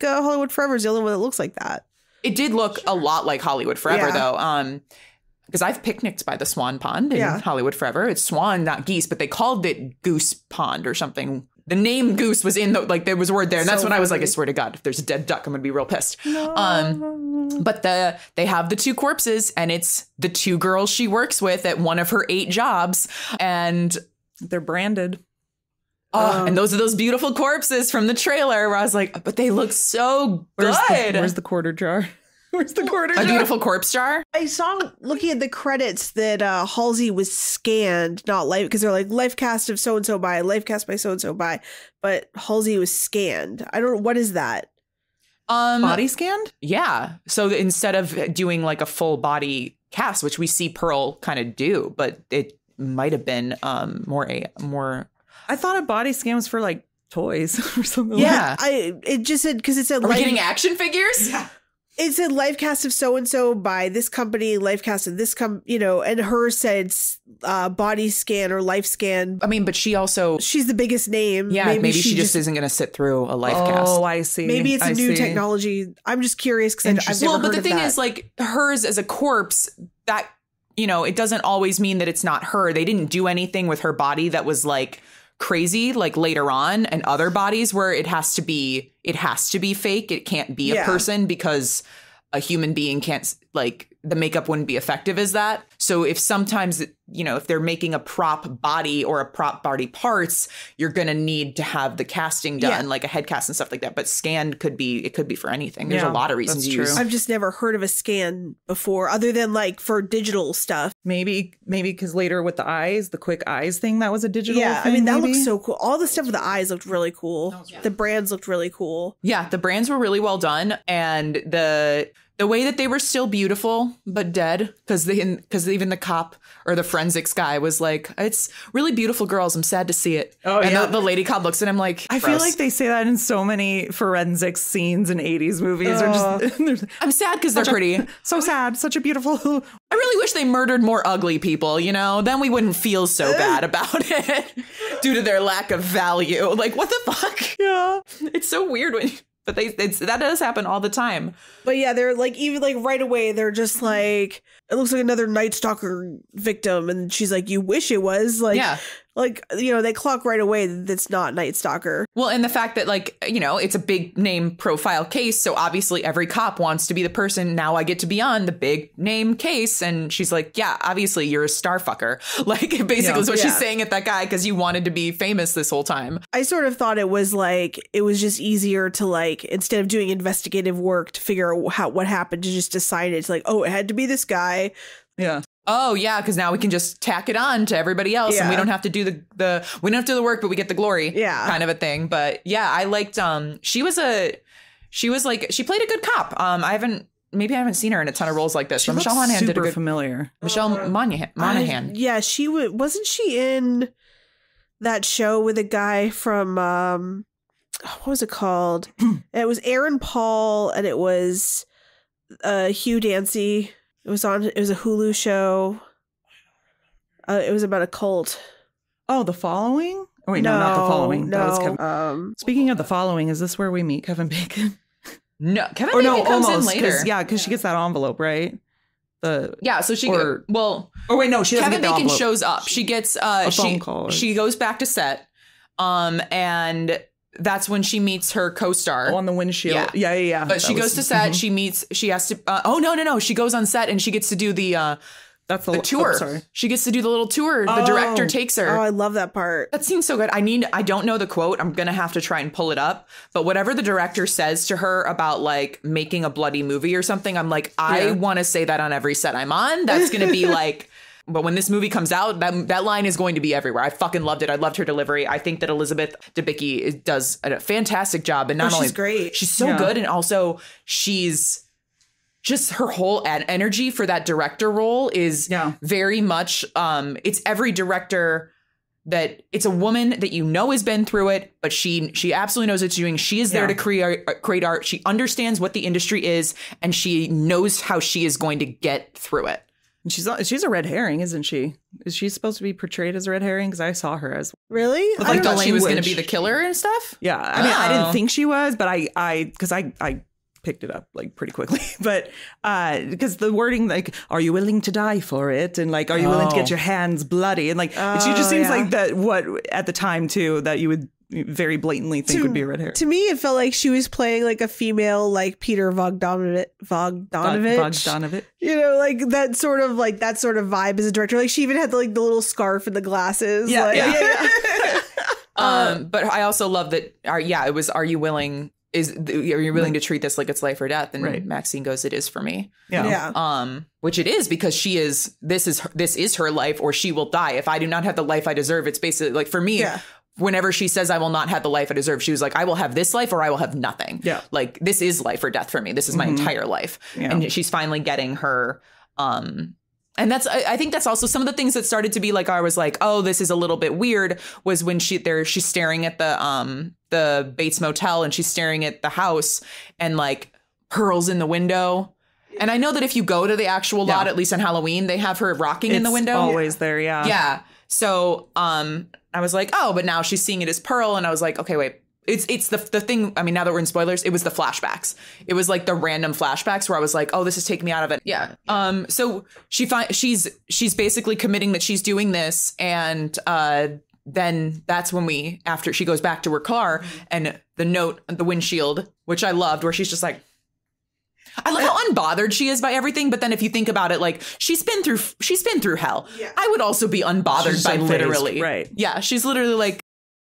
Hollywood Forever is the only one that looks like that. It did look a lot like Hollywood Forever, though. Because I've picnicked by the Swan Pond in Hollywood Forever. It's swan, not geese, but they called it Goose Pond or something. the name Goose was in the, like, there was a word there. And that's So when I was like, funny. I swear to God, if there's a dead duck, I'm going to be real pissed. But they have the 2 corpses, and it's the 2 girls she works with at one of her 8 jobs. And They're branded. and those are those beautiful corpses from the trailer where I was like, but they look so good. Where's the quarter jar? Where's the quarter jar? A beautiful corpse jar. I saw looking at the credits that Halsey was scanned, not life, because they're like life cast of so and so by, life cast by so and so by, but Halsey was scanned. I don't. What is that? Body scanned? Yeah. So instead of doing like a full body cast, which we see Pearl kind of do, but it might have been more. I thought a body scan was for like toys or something. Yeah. It just said, because it said Are we life, getting action figures? Yeah. it said life cast of so and so by this company, life cast of this and hers said body scan or life scan. I mean, but she also, She's the biggest name. yeah, maybe she just isn't going to sit through a life cast. Oh, I see. Maybe it's a I new see. technology. I'm just curious because I've Interesting. never Well, but heard the of thing that. is, like, hers as a corpse, that, it doesn't always mean that it's not her. They didn't do anything with her body that was like crazy, like later on, and other bodies where it has to be fake. It can't be a person because a human being can't, like, the makeup wouldn't be effective as that. So if sometimes, if they're making a prop body or a prop body parts, you're going to need to have the casting done, like a head cast and stuff like that. But scanned could be for anything. There's a lot of reasons to use. I've just never heard of a scan before, other than like for digital stuff. Maybe because later with the eyes, the quick eyes thing, that was a digital thing, I mean, that maybe? looks so cool. All the stuff with the eyes looked really cool. The brands looked really cool. Yeah, the brands were really well done, and the way that they were still beautiful but dead, because even the cop or the forensics guy was like, "It's really beautiful girls. I'm sad to see it." Oh, and yeah. the lady cop looks at him like, I feel like they say that in so many forensics scenes in 80s movies. I'm sad because they're pretty. So sad. Such a beautiful. I really wish they murdered more ugly people, then we wouldn't feel so bad about it due to their lack of value. Like, what the fuck? Yeah. It's so weird but that does happen all the time. But yeah, they're like, even like right away, they're just like, it looks like another Night Stalker victim. And she's like, you wish it was. Like, Yeah. Like, they clock right away that it's not Night Stalker. Well, and the fact that, like, it's a big name profile case. So obviously every cop wants to be the person. Now I get to be on the big name case. And she's like, yeah, obviously you're a star fucker. Like, basically is what she's saying at that guy, because you wanted to be famous this whole time. I sort of thought it was just easier to, like, instead of doing investigative work to figure out what happened, to just decide it's like, oh, it had to be this guy. Yeah. Oh, yeah, because now we can just tack it on to everybody else, and we don't have to do the we don't have to do the work, but we get the glory, kind of a thing. But yeah, I liked she played a good cop. I haven't seen her in a ton of roles like this. She but Michelle Monaghan did a good familiar. Michelle Monaghan. Yeah, she wasn't she in that show with a guy from what was it called? It was Aaron Paul, and it was Hugh Dancy. It was a Hulu show. It was about a cult. Oh, The Following? Oh, wait, no, not The Following. No. That was Kevin. Speaking of The Following, is this where we meet Kevin Bacon? No, Kevin Bacon comes in later. Because she gets that envelope, right? So she or wait, no, she doesn't Kevin get the Bacon envelope. shows up. She gets a phone call. She goes back to set, and that's when she meets her co-star on the windshield. Yeah. But she goes to set. She has to. No. She goes on set and she gets to do the tour. Sorry. She gets to do the little tour. The director takes her. Oh, I love that part. That seems so good. I don't know the quote. I'm gonna have to try and pull it up. But whatever the director says to her about, like, making a bloody movie or something, I'm like, I want to say that on every set I'm on. That's gonna be like. But when this movie comes out, that line is going to be everywhere. I fucking loved it. I loved her delivery. I think that Elizabeth Debicki does a fantastic job. And not only she's great. She's so good. And also she's just, her whole energy for that director role is very much, it's every director that it's a woman that has been through it, but she absolutely knows what she's doing. She is there to create art. She understands what the industry is, and she knows how she is going to get through it. And she's a red herring, isn't she? Is she supposed to be portrayed as a red herring? Because I saw her as really. I thought she was going to be the killer and stuff. Yeah, I mean, I didn't think she was, but I picked it up like pretty quickly. But because the wording, like, are you willing to die for it? And like, are you willing to get your hands bloody? And like, she just seems like that, what at the time too, that you would very blatantly think would be a red hair. To me, it felt like she was playing like a female, like Peter Bogdanovich. You know, like that sort of vibe as a director. Like she even had the little scarf and the glasses. Yeah, But I also love that. Are you willing? Are you willing to treat this like it's life or death? And Maxxine goes, "It is for me." Yeah. Which it is, because she is. This is her life, or she will die. If I do not have the life I deserve, it's basically like for me. Yeah. Whenever she says I will not have the life I deserve, she was like, I will have this life or I will have nothing. Yeah. Like this is life or death for me. This is my entire life. Yeah. And she's finally getting her. And that's, I think that's also some of the things that started to be like, I was like, oh, this is a little bit weird, was when she's staring at the Bates Motel, and she's staring at the house, and like Pearl's in the window. And I know that if you go to the actual lot, at least on Halloween, they have her rocking in the window. Always there. Yeah. Yeah. So, I was like, oh, but now she's seeing it as Pearl. And I was like, okay, wait, it's the thing. I mean, now that we're in spoilers, it was the flashbacks. It was like the random flashbacks where I was like, oh, this is taking me out of it. Yeah. So she's basically committing that she's doing this. And, then that's when after she goes back to her car, and the note on the windshield, which I loved, where she's just like, I love how unbothered she is by everything. But then if you think about it, like she's been through hell. Yeah. I would also be unbothered by literally. Right. Yeah. She's literally like,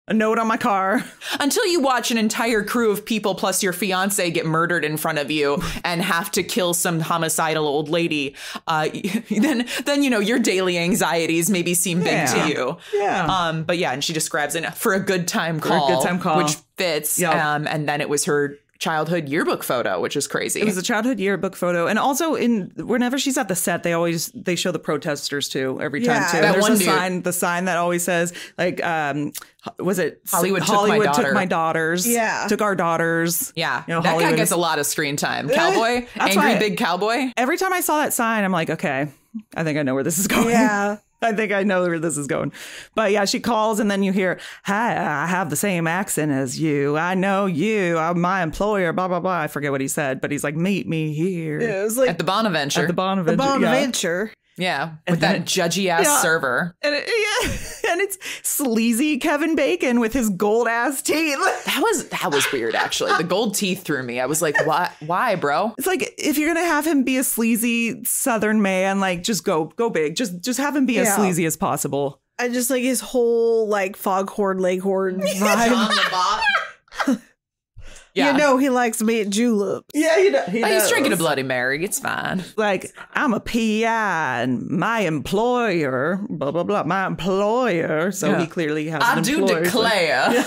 a note on my car. Until you watch an entire crew of people plus your fiance get murdered in front of you and have to kill some homicidal old lady, then you know your daily anxieties maybe seem big to you. Yeah. But yeah, and she describes it for a good time call, which fits. Yep. And then it was her childhood yearbook photo, which is crazy. It was a childhood yearbook photo. And also whenever she's at the set, they show the protesters too every time too. There's the sign that always says like, was it Hollywood took my daughters. Yeah. Took our daughters. Yeah. You know, that guy gets a lot of screen time. Cowboy, angry big cowboy. Every time I saw that sign, I'm like, okay, I think I know where this is going. Yeah. I think I know where this is going. But yeah, she calls and then you hear, hi, I have the same accent as you. I know you. I'm my employer, blah, blah, blah. I forget what he said, but he's like, meet me here. Yeah, it was like at the Bonaventure. At the Bonaventure. Yeah, with that judgy ass server. And it's sleazy Kevin Bacon with his gold ass teeth. That was weird, actually. The gold teeth threw me. I was like, why, bro? It's like, if you're gonna have him be a sleazy Southern man, like just go big. Just have him be as sleazy as possible. And just like his whole like foghorn leghorn vibe. On the bot. Yeah. You know he likes me at julep. Yeah, he does. He's drinking a Bloody Mary. It's fine. Like, I'm a PI and my employer, blah, blah, blah, my employer. So he clearly has an employer. I do declare.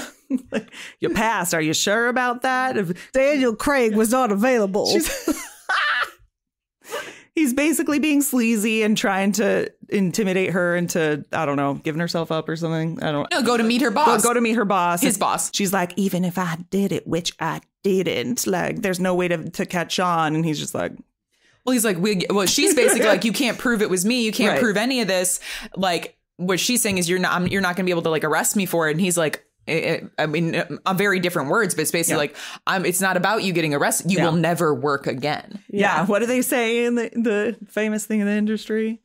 Like, your past, are you sure about that? If Daniel Craig was not available. He's basically being sleazy and trying to intimidate her into, I don't know, giving herself up or something. No, go to meet her boss. Go to meet her boss. His boss. She's like, even if I did it, which I didn't, like, there's no way to catch on. And he's just like, well, he's like, she's basically like, you can't prove it was me. You can't prove any of this. Like, what she's saying is you're not going to be able to like arrest me for it. And he's like, I mean, very different words, but it's basically like, it's not about you getting arrested. You will never work again. Yeah. What do they say in the famous thing in the industry?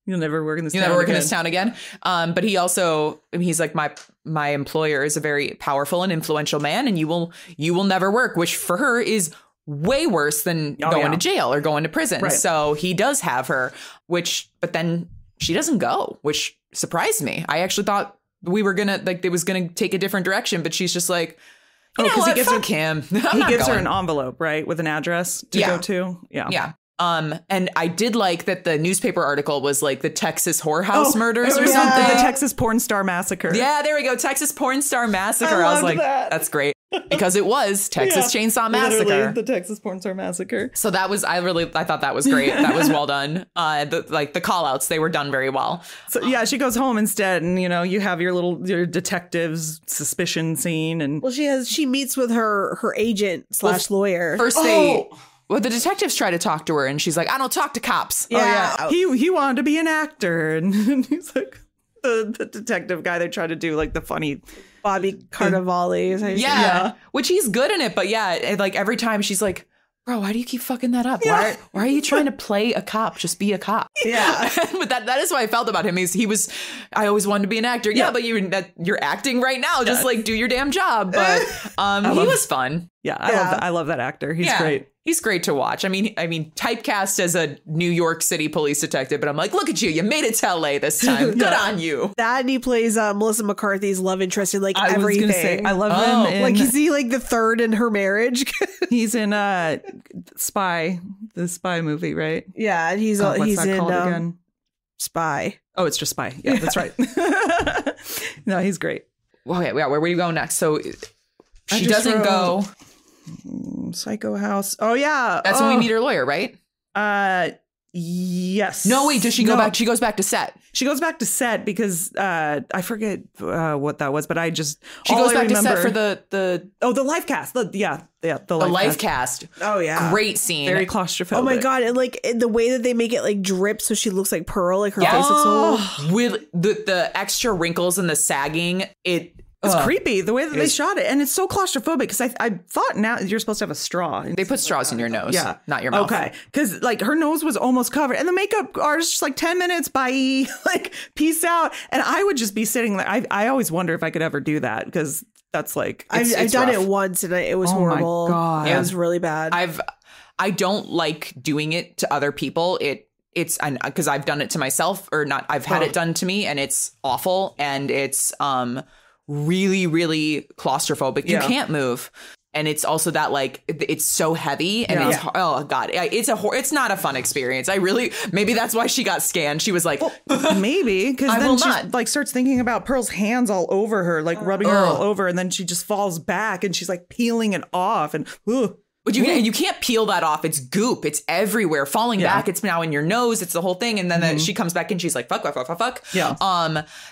You'll never work in this town again. You'll never work in this town again. But he's like, my employer is a very powerful and influential man, and you will never work, which for her is way worse than going to jail or going to prison. Right. So he does have her, but then she doesn't go, which surprised me. I actually thought we were gonna it was gonna take a different direction, but she's just like, because he gives her Kim. He gives her an envelope, right, with an address to go to. Yeah. And I did like that the newspaper article was like the Texas whorehouse murders or something. The Texas porn star massacre. Yeah, there we go. Texas porn star massacre. I was like, that's great. Because it was Texas Chainsaw Massacre. Literally, the Texas porn star massacre. So that was, I thought that was great. That was well done. The call outs, they were done very well. So yeah, she goes home instead, and you have your detective's suspicion scene, and well, she meets with her agent / lawyer. First the detectives try to talk to her, and she's like, I don't talk to cops. Yeah. He wanted to be an actor, and he's like, the detective guy, they try to do like the funny Bobby Cannavale. Yeah, which he's good in it, but like every time she's like, bro, why do you keep fucking that up? Yeah. Why are you trying to play a cop? Just be a cop. Yeah. But that is what I felt about him. I always wanted to be an actor. Yeah, but you're acting right now. Just like do your damn job. But he was fun. Yeah, I love that actor. He's great. He's great to watch. I mean, typecast as a New York City police detective, but I'm like, look at you. You made it to LA this time. Good on you. That and he plays Melissa McCarthy's love interest in like everything. I was gonna say, I love him. Like, is he like the third in her marriage? He's in Spy, the Spy movie, right? Yeah, he's What's that in called again? Spy. Oh, it's just Spy. Yeah, that's right. No, he's great. Well, yeah, where do you go next? So she doesn't go. Psycho House. Oh yeah, that's when we meet her lawyer, right? Yes. No, wait. Does she go back? She goes back to set. She goes back to set because I forget what that was, but she goes back to set for the live cast. The live cast. Oh yeah, great scene. Very claustrophobic. Oh my god, and like the way that they make it like drip so she looks like Pearl, like her face looks old. With the extra wrinkles and the sagging, it's creepy the way that they shot it, and it's so claustrophobic because I thought now you're supposed to have a straw. They put straws in your nose, not your mouth. Okay, because like her nose was almost covered, and the makeup artist just like 10 minutes, bye, like peace out. And I would just be sitting there. I always wonder if I could ever do that because that's like I've done it once and it was horrible. My God. It was really bad. I don't like doing it to other people. It's because I've done it to myself or not. I've had it done to me, and it's awful, and it's really, really claustrophobic. You can't move. And it's also that like it's so heavy and it's oh god, it's not a fun experience. Maybe that's why she got scanned. She was like, maybe because then she like starts thinking about Pearl's hands all over her, like rubbing her all over, and then she just falls back and she's like peeling it off and. But you can't peel that off. It's goop. It's everywhere. Falling back. It's now in your nose. It's the whole thing. And then she comes back and she's like, fuck. Yeah.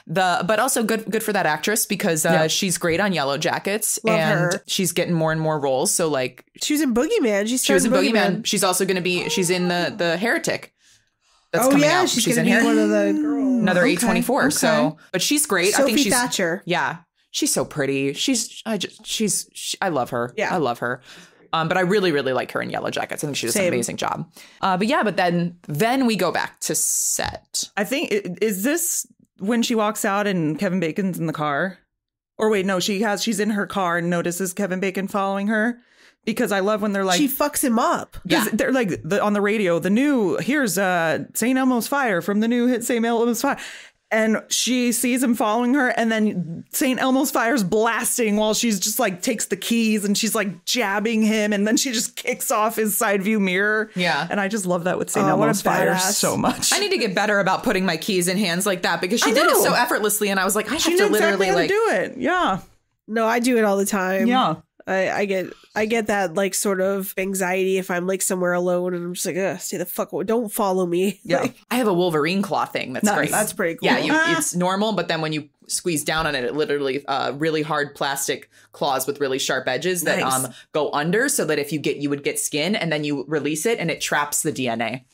But also good for that actress because she's great on Yellow Jackets. Love and her. She's getting more and more roles. So like she was in Boogeyman. She was in Boogeyman. She's also going to be. She's in the Heretic. That's coming out. She's in one of the girls. Another A24. Okay. So, but she's great. Sophie I think she's Thatcher. Yeah, she's so pretty. I love her. Yeah, I love her. But I really, really like her in Yellow Jackets. I think she does an amazing job. But then we go back to set. I think, is this when she walks out and Kevin Bacon's in the car? Or wait, no, she's in her car and notices Kevin Bacon following her. Because I love when they're like... She fucks him up. Yeah. They're like, on the radio, here's St. Elmo's Fire from the new hit St. Elmo's Fire. And she sees him following her, and then St. Elmo's Fire's blasting while she's just like takes the keys and she's like jabbing him, and then she just kicks off his side view mirror. Yeah. And I just love that with St. Elmo's Fire so much. I need to get better about putting my keys in hands like that because she did it so effortlessly, and I was like, I have to literally exactly do it. Yeah. No, I do it all the time. Yeah. I get that like sort of anxiety if I'm like somewhere alone and I'm just like, stay the fuck away. Don't follow me. Yeah. Like, I have a Wolverine claw thing. That's great. That's pretty cool. Yeah, it's normal, but then when you squeeze down on it, it literally really hard plastic claws with really sharp edges that go under so that if you would get skin and then you release it and it traps the DNA.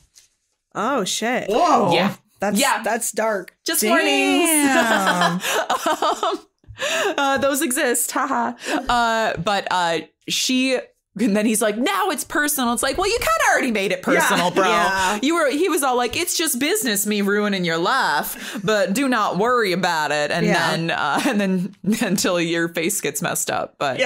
Oh shit. Whoa. Yeah. That's dark. Just warnings. Those exist. Haha. But she, and then he's like, now it's personal. It's like, well, you kind of already made it personal, bro. Yeah. He was all like, it's just business, me ruining your life, but do not worry about it. And then until your face gets messed up. But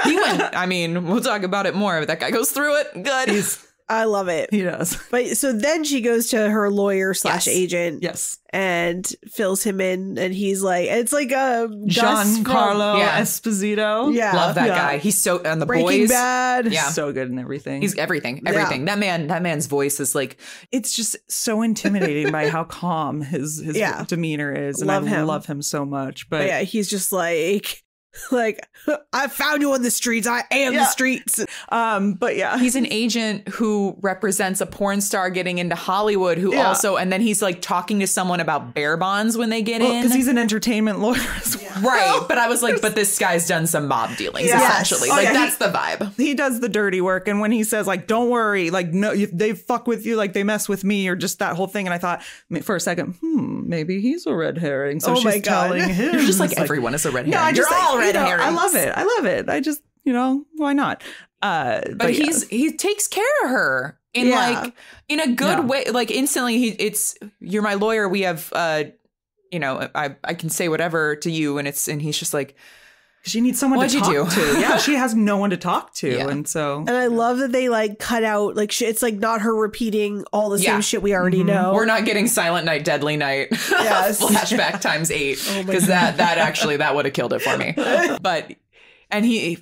he went, I mean, we'll talk about it more. But that guy goes through it. Good. I love it. He does. But so then she goes to her lawyer / agent. Yes. And fills him in. And he's like, it's like a Giancarlo Esposito. Yeah. Love that guy. He's so, and the Breaking boys. Bad. Yeah. So good in everything. He's everything. That man's voice is like. It's just so intimidating by how calm his demeanor is. And I love him so much. But yeah, he's just like, I found you on the streets. I am the streets. But yeah, he's an agent who represents a porn star getting into Hollywood who also, and then he's like talking to someone about bear bonds when they get in. Because he's an entertainment lawyer as well. Right. But I was like, but this guy's done some mob dealings, essentially. That's the vibe. He does the dirty work. And when he says like, don't worry, like, no, they fuck with you, like they mess with me or just that whole thing. And I thought for a second, maybe he's a red herring. So she's telling him. You're just like, everyone is a red herring. You're all red herrings. I love it. I just, why not? But he takes care of her in like in a good way. Like instantly, you're my lawyer. We have I can say whatever to you, and he's just like. She needs someone to talk to. Yeah, she has no one to talk to. Yeah. And I love that they like cut out like it's like not her repeating all the same shit we already know. We're not getting Silent Night, Deadly Night flashback times 8 because that would have killed it for me. But I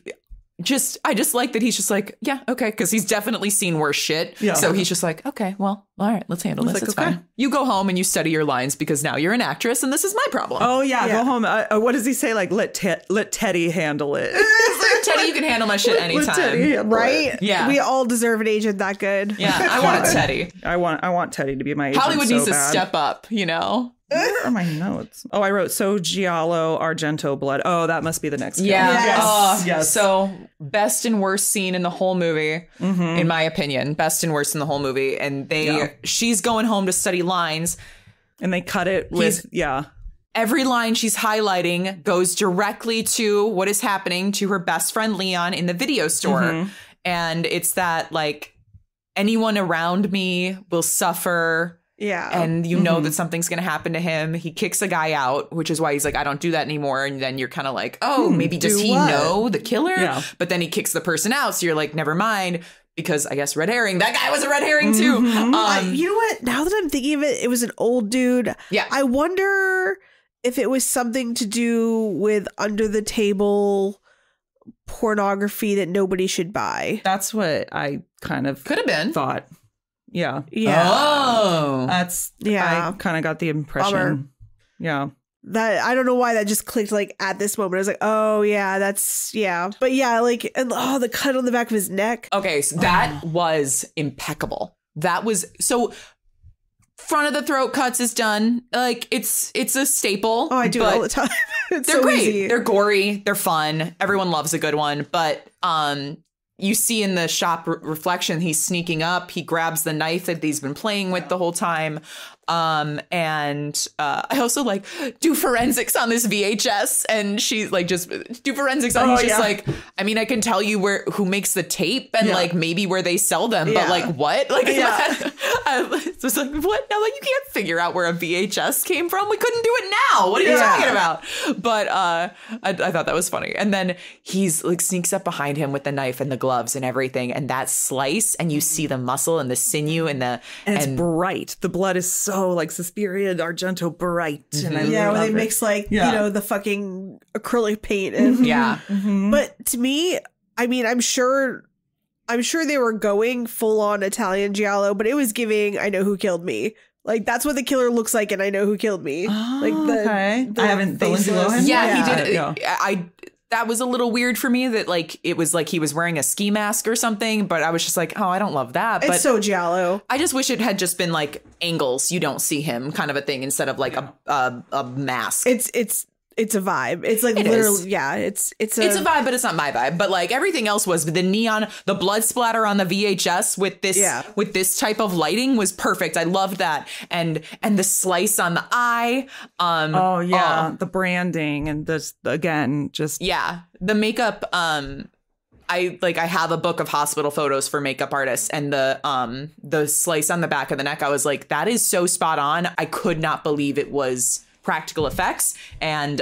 just like that he's just like, yeah, okay, because he's definitely seen worse shit. Yeah. So he's just like, okay, well, all right, let's handle this. It's fine. You go home and you study your lines because now you're an actress and this is my problem. Oh, yeah. Go home. What does he say? Like, let Teddy handle it. Teddy, you can handle my shit anytime. Right? Yeah. We all deserve an agent that good. Yeah, I want a Teddy. I want Teddy to be my agent. Hollywood needs to step up, you know? Where are my notes? Oh, I wrote So Giallo Argento Blood. Oh, that must be the next. Yeah. Yes. So best and worst scene in the whole movie, in my opinion. Best and worst in the whole movie. And she's going home to study lines. And they cut it with, every line she's highlighting goes directly to what is happening to her best friend Leon in the video store. And it's that like anyone around me will suffer. Yeah. And you know that something's going to happen to him. He kicks a guy out, which is why he's like, I don't do that anymore. And then you're kind of like, oh, maybe does he know the killer? Yeah. But then he kicks the person out. So you're like, never mind. Because I guess red herring. That guy was a red herring too. You know what? Now that I'm thinking of it, it was an old dude. Yeah. I wonder if it was something to do with under the table pornography that nobody should buy. That's what I kind of could have been thought. Yeah. Oh. I kind of got the impression. Bummer. Yeah. That I don't know why that just clicked like at this moment. I was like, oh yeah, but yeah, like and the cut on the back of his neck. Okay, so that was impeccable. That was so front of the throat cuts is done. Like it's a staple. Oh, I do it all the time. They're so great. Easy. They're gory. They're fun. Everyone loves a good one. But you see in the shop reflection, he's sneaking up. He grabs the knife that he's been playing with the whole time. And I also like do forensics on this VHS, and she's like just do forensics on. He's just like, I mean, I can tell you who makes the tape and like maybe where they sell them, but like what? Like I was like, what? Now like you can't figure out where a VHS came from. We couldn't do it now. What are you talking about? But I thought that was funny. And then he's like sneaks up behind him with the knife and the gloves and everything, and that slice, and you see the muscle and the sinew and it's bright. The blood is so like Suspiria Argento bright. And where they mix like you know the fucking acrylic paint and But to me, I mean, I'm sure they were going full on Italian giallo, but it was giving I know who killed me. Like that's what the killer looks like, and I know who killed me. Like I haven't the Lindsay Lohan. Yeah, he did. That was a little weird for me that like it was like he was wearing a ski mask or something, but I was just like, oh, I don't love that. But it's so giallo. I just wish it had just been like angles. You don't see him kind of a thing instead of like a mask. It's a vibe. It's like literally, it's a vibe, but it's not my vibe. But like everything else was the neon, the blood splatter on the VHS with this type of lighting was perfect. I loved that, and the slice on the eye. The branding and this again, just the makeup. I have a book of hospital photos for makeup artists, and the slice on the back of the neck. I was like, that is so spot on. I could not believe it was practical effects. And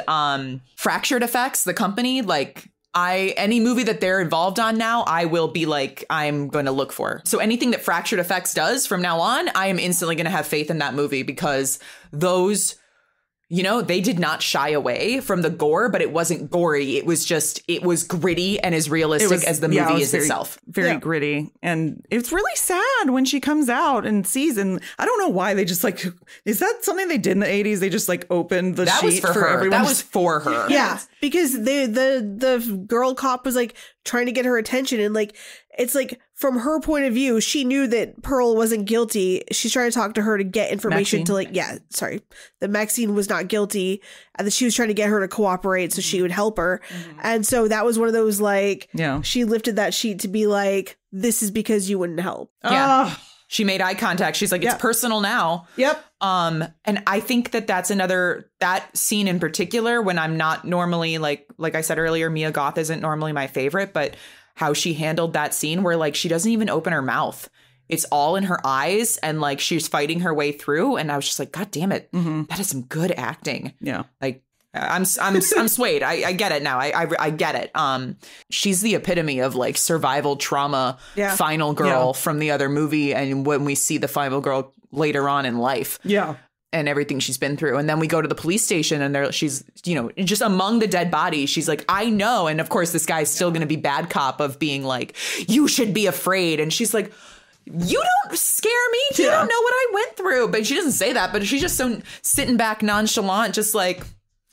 Fractured Effects, the company, like any movie that they're involved on now, I will be like, I'm going to look for. So anything that Fractured Effects does from now on, I am instantly going to have faith in that movie, because those, you know, they did not shy away from the gore, but it wasn't gory. It was gritty and as realistic as the movie is itself. Very gritty. And it's really sad when she comes out and sees, and I don't know why they just like, is that something they did in the 80s? They just like opened the sheet for her. Everyone. That was for her. Yeah, because the girl cop was like trying to get her attention, and like it's like from her point of view, she knew that Pearl wasn't guilty. She's trying to talk to her to get information to like, that Maxxine was not guilty, and that she was trying to get her to cooperate so she would help her. And so that was one of those like, she lifted that sheet to be like, this is because you wouldn't help. Yeah. She made eye contact. She's like, it's personal now. Yep. And I think that's that scene in particular, when I'm not normally like I said earlier, Mia Goth isn't normally my favorite, but how she handled that scene where like she doesn't even open her mouth. It's all in her eyes and like she's fighting her way through. And I was just like, God damn it. That is some good acting. Yeah. Like I'm swayed. I get it now. I get it. She's the epitome of like survival trauma final girl from the other movie. And when we see the final girl later on in life. Yeah. And everything she's been through. And then we go to the police station and she's, you know, just among the dead bodies. She's like, I know. And of course, this guy's still going to be bad cop of being like, you should be afraid. And she's like, you don't scare me. You don't know what I went through. But she doesn't say that. But she's just so sitting back nonchalant, just like,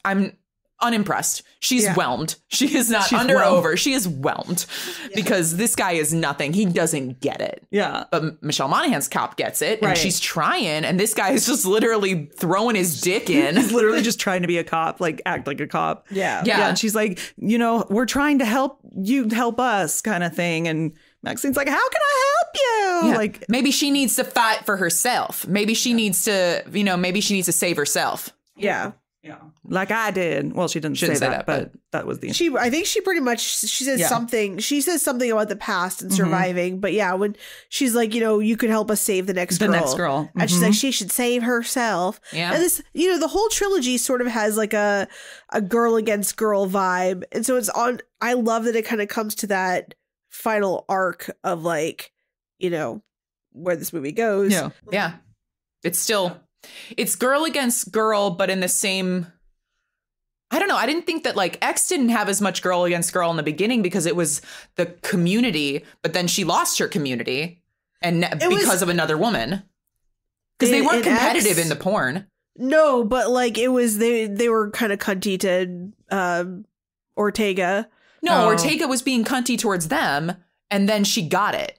I'm unimpressed. She's whelmed. She is not over. She is whelmed because this guy is nothing. He doesn't get it. Yeah. But Michelle Monaghan's cop gets it and she's trying. And this guy is just literally throwing his dick in. He's literally just trying to be a cop, like act like a cop. Yeah. Yeah. And she's like, you know, we're trying to help you help us kind of thing. And Maxxine's like, how can I help you? Yeah. Like maybe she needs to fight for herself. Maybe she needs to, you know, maybe she needs to save herself. Yeah. Yeah. Like I did. Well, she didn't say that, but that was the I think she pretty much she says something. She says something about the past and surviving. But yeah, when she's like, you know, you could help us save the next girl. And she's like, she should save herself. Yeah. And this, you know, the whole trilogy sort of has like a girl against girl vibe. And so it's on. I love that it kind of comes to that final arc of like, you know, where this movie goes. Yeah. Yeah. It's still. It's girl against girl, but in the same, I don't know. I didn't think that like X didn't have as much girl against girl in the beginning because it was the community, but then she lost her community and because of another woman. Because they weren't competitive in the porn. No, but like it was, they were kind of cunty to Ortega. No, Ortega was being cunty towards them and then she got it.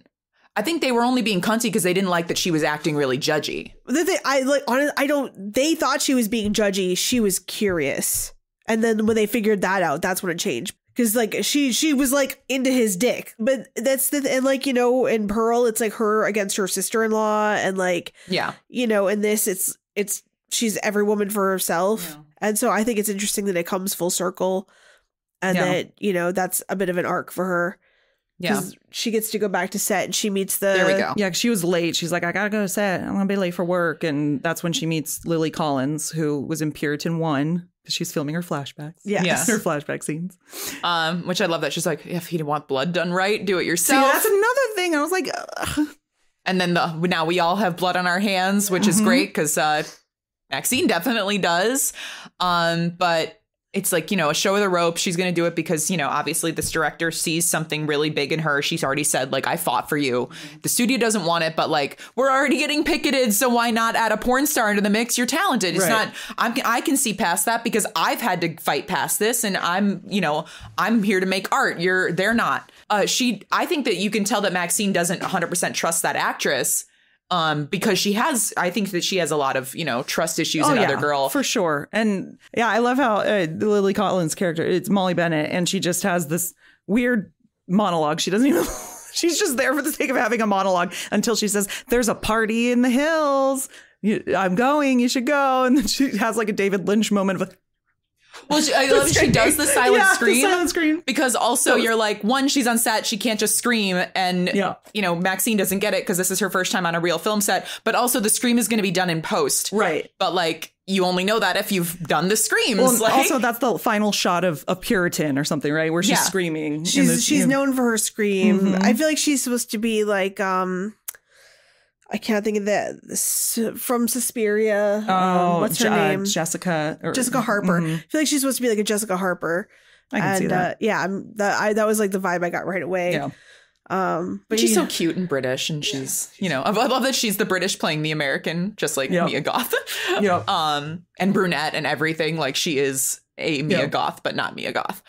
I think they were only being cunty because they didn't like that she was acting really judgy. They thought she was being judgy. She was curious. And then when they figured that out, that's when it changed. Because like she was like into his dick. But that's and like, you know, in Pearl, it's like her against her sister-in-law. And like, you know, in this, it's she's every woman for herself. Yeah. And so I think it's interesting that it comes full circle and that, you know, that's a bit of an arc for her. Yeah. She gets to go back to set and she meets the... There we go. Yeah, she was late. She's like, I gotta go to set. I'm gonna be late for work. And that's when she meets Lily Collins, who was in Puritan 1, because she's filming her flashbacks. Yes. Her flashback scenes. Which I love that. She's like, if you didn't want blood done right, do it yourself. See, that's another thing. I was like... Ugh. And then now we all have blood on our hands, which is great, because Maxxine definitely does. But... It's like, you know, a show of the ropes. She's going to do it because, you know, obviously this director sees something really big in her. She's already said, like, I fought for you. The studio doesn't want it, but like, we're already getting picketed. So why not add a porn star into the mix? You're talented. It's not, I can see past that because I've had to fight past this and I'm here to make art. They're not. I think that you can tell that Maxxine doesn't 100% trust that actress. Because I think that she has a lot of, you know, trust issues in Other Girl. For sure. And yeah, I love how Lily Collins' character, it's Molly Bennett, and she just has this weird monologue. She doesn't even, she's just there for the sake of having a monologue until she says, there's a party in the hills. I'm going, you should go. And then she has like a David Lynch moment of well, I love she does the silent scream. The silent scream. Because also you're like, one, she's on set, she can't just scream. And, you know, Maxxine doesn't get it because this is her first time on a real film set. But also the scream is going to be done in post. Right. But like, you only know that if you've done the screams. Well, also, that's the final shot of a Puritan or something, right? Where she's screaming. She's known for her scream. I feel like she's supposed to be like... I can't think of that. From Suspiria. What's her name? Jessica Harper. I feel like she's supposed to be like a Jessica Harper. I can see that. Yeah, that was like the vibe I got right away. Yeah. But she's so cute and British, and she's, you know, I love that she's the British playing the American, just like Mia Goth. And brunette and everything. Like she is a Mia Goth, but not Mia Goth.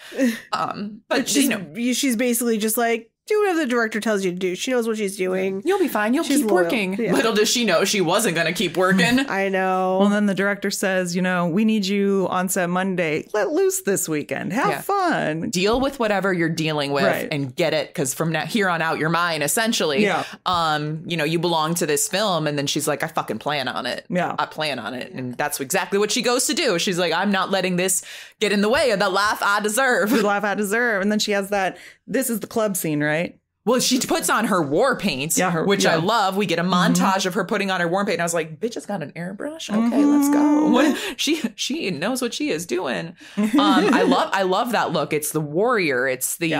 But she's basically just like, do whatever the director tells you to do. She knows what she's doing. You'll be fine. You'll keep loyal. working. Yeah. Little does she know she wasn't going to keep working. I know. Well, then the director says, we need you on set Monday. Let loose this weekend. Have fun. Deal with whatever you're dealing with and get it. Because from here on out, you're mine, essentially. Yeah. You belong to this film. And then she's like, I fucking plan on it. Yeah. I plan on it. And that's exactly what she goes to do. She's like, I'm not letting this get in the way of the laugh I deserve. The laugh I deserve. And then she has this is the club scene, right? Well, she puts on her war paint, which I love. We get a montage of her putting on her war paint. And I was like, bitch has got an airbrush. Okay, let's go. What? She knows what she is doing. I love that look. It's the warrior. It's the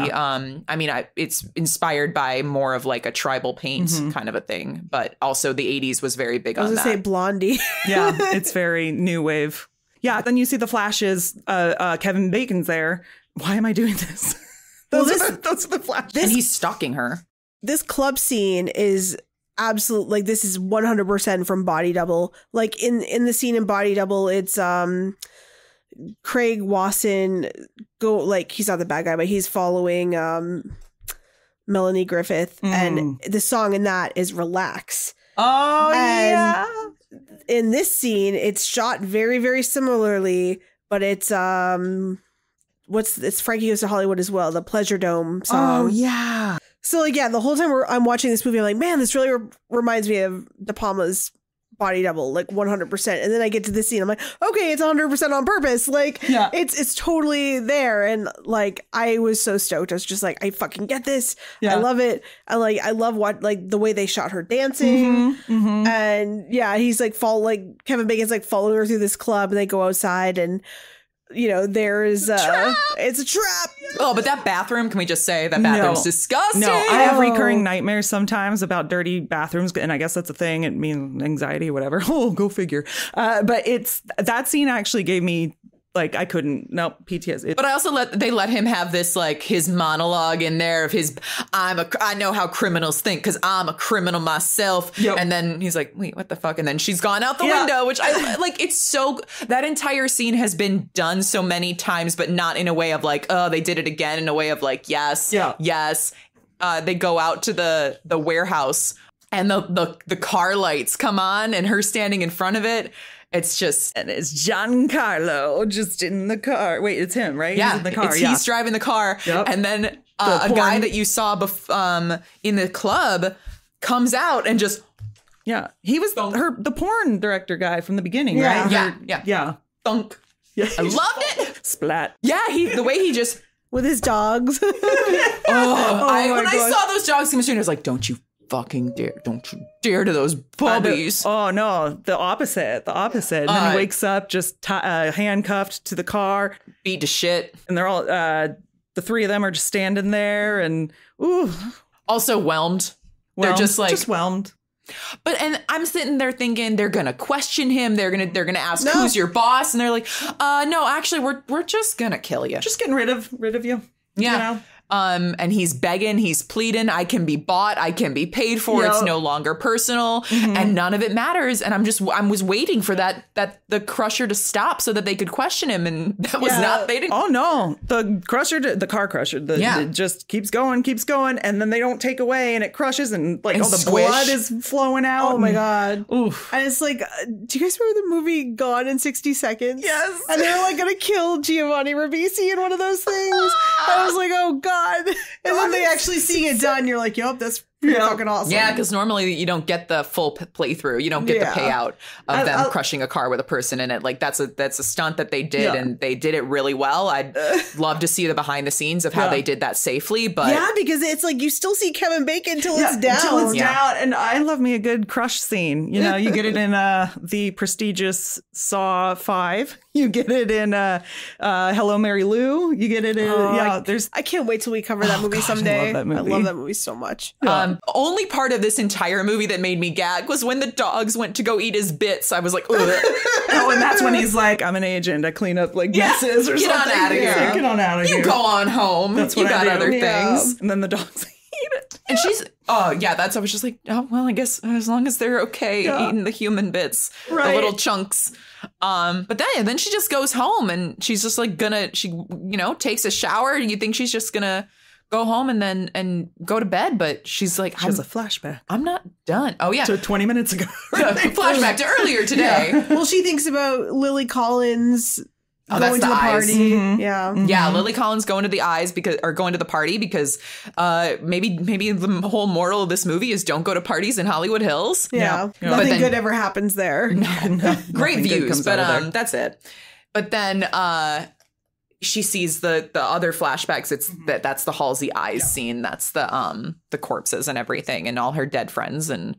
it's inspired by more of like a tribal paint kind of a thing. But also the 80s was very big on that. I was going to say Blondie. Yeah, it's very new wave. Yeah, then you see the flashes. Kevin Bacon's there. Why am I doing this? Those are the flashes. And he's stalking her. This club scene is absolute. Like, this is 100% from Body Double. Like, in the scene in Body Double, it's Craig Wasson he's not the bad guy, but he's following Melanie Griffith, and the song in that is Relax. Oh, and in this scene, it's shot very, very similarly, but it's it's Frankie Goes to Hollywood as well, the Pleasure Dome song. Oh, yeah. So, the whole time I'm watching this movie, I'm like, man, this really reminds me of De Palma's Body Double, 100%. And then I get to this scene, I'm like, okay, it's 100% on purpose. It's totally there. And I was so stoked. I was just like, I fucking get this. Yeah. I love it. I love the way they shot her dancing. And he's Kevin Bacon's following her through this club, and they go outside, and there's it's a trap. Oh, but that bathroom, can we just say that bathroom's disgusting? No, I have recurring nightmares sometimes about dirty bathrooms, and I guess that's a thing. It means anxiety, whatever. Oh, go figure. But that scene actually gave me I couldn't. Nope, PTSD. But I also let him have this his monologue in there of I know how criminals think because I'm a criminal myself. Yep. And then he's like, wait, what the fuck? And then she's gone out the window, which I it's so, that entire scene has been done so many times, but not in a way of oh, they did it again, in a way of yes. They go out to the warehouse, and the car lights come on, and her standing in front of it. It's just, and it's Giancarlo just in the car. Wait, it's him, right? Yeah, he's in the car. He's driving the car, and then a guy that you saw in the club comes out and just he was the porn director guy from the beginning, right? Yeah. Thunk. Yeah, I loved it. Splat. Yeah, the way he just with his dogs. When I saw those dogs come soon, I was like, don't you fucking dare. Don't you dare to those puppies. Oh, no. The opposite. And then he wakes up just handcuffed to the car. Beat to shit. And they're all, the three of them are just standing there and, ooh. Also whelmed. They're just whelmed. But, and I'm sitting there thinking they're going to question him. They're going to ask, who's your boss? And they're like, no, actually, we're just going to kill you. Just getting rid of you. Yeah. And he's begging, he's pleading, I can be bought, I can be paid for, it's no longer personal, and none of it matters. And I was waiting for that the crusher to stop so that they could question him, and that was not, they didn't. Oh no, the car crusher, it just keeps going, and then they don't take away, and it crushes, and all the blood is flowing out. Oh my God. Oof. And it's do you guys remember the movie Gone in 60 Seconds? Yes. And they were gonna kill Giovanni Ribisi in one of those things. I was like, oh God. And then they actually seeing it done, you're like, yup, that's pretty fucking awesome. Yeah, because normally you don't get the full playthrough. You don't get the payout of them crushing a car with a person in it. That's a stunt that they did, and they did it really well. I'd love to see the behind the scenes of how they did that safely. But because it's you still see Kevin Bacon till it's down. Till it's down. And I love me a good crush scene. You get it in the prestigious Saw 5. You get it in Hello, Mary Lou. You get it in I can't wait till we cover that movie someday. I love that movie so much. Only part of this entire movie that made me gag was when the dogs went to go eat his bits. I was like, ugh. Oh, and that's when he's like, I'm an agent. I clean up messes or get something. On out of here. Get on out of here. You go on home. That's what you got I do. Other things. And then the dogs eat it. And she's, I was just like, oh, well, I guess as long as they're okay eating the human bits, the little chunks. But then she just goes home, and she's just she takes a shower. You think she's just gonna go home and go to bed. But she's like, She has a flashback I'm not done. Oh, yeah. to 20 minutes ago. Flashback to earlier today. Well, she thinks about Lily Collins that's going to the the eyes. party. Mm-hmm. Yeah. Yeah, Lily Collins going to the eyes going to the party because maybe the whole moral of this movie is don't go to parties in Hollywood Hills. Yeah. Yeah. Nothing then- good ever happens there. Great Nothing good views, comes out of there. but that's it. But then she sees the other flashbacks. It's that's the Halsey eyes scene. That's the corpses and everything and all her dead friends and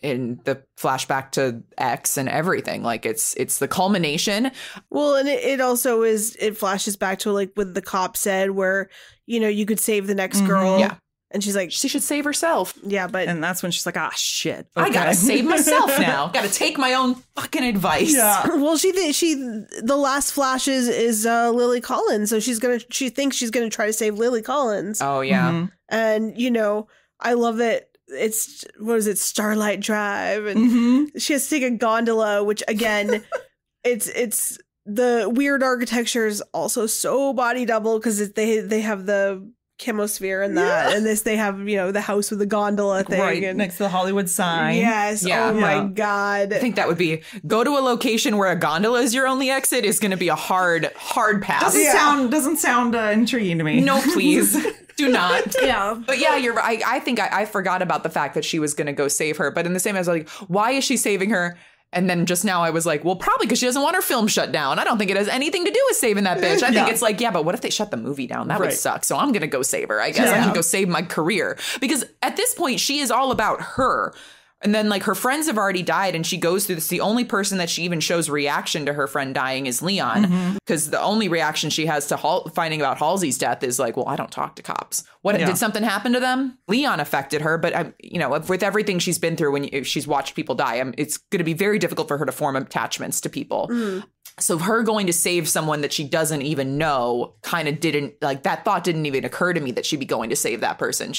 in the flashback to X and everything. Like it's the culmination. Well, and it also it flashes back to like what the cop said where, you could save the next girl. Yeah. And she's like, She should save herself. yeah, but And that's when she's like, shit. I gotta okay. save myself now. Gotta take my own fucking advice. Yeah. well, the last flashes is Lily Collins. So she thinks she's going to try to save Lily Collins. Oh yeah. Mhm. And, I love it. It's, what is it? Starlight Drive. And Mhm. she has to take a gondola, which again, it's the weird architecture is also so body double because they have the chemosphere and that, and this they have the house with the gondola thing Right and next to the Hollywood sign. yes, Yeah. oh my Yeah. god, I think that would be go to a location where a gondola is your only exit is going to be a hard pass. Doesn't sound intriguing to me. No, please do not. yeah. But yeah, you're right. I think I forgot about the fact that she was going to go save her. But in the same, I was like, why is she saving her? And then just now I was like, well, probably because she doesn't want her film shut down. I don't think it has anything to do with saving that bitch. I think it's like, yeah, but what if they shut the movie down? That would Right. suck. So I'm going to go save her, I guess. I'm Yeah. going to go save my career. Because at this point, she is all about her. And then like her friends have already died and she goes through this. The only person that she even shows reaction to her friend dying is Leon. Because the only reaction she has to finding about Halsey's death is like, well, I don't talk to cops. What Yeah. did something happen to them? Leon affected her. But, with everything she's been through if she's watched people die, it's going to be very difficult for her to form attachments to people. So her going to save someone that she doesn't even know kind of didn't like that thought didn't even occur to me that she'd be going to save that person.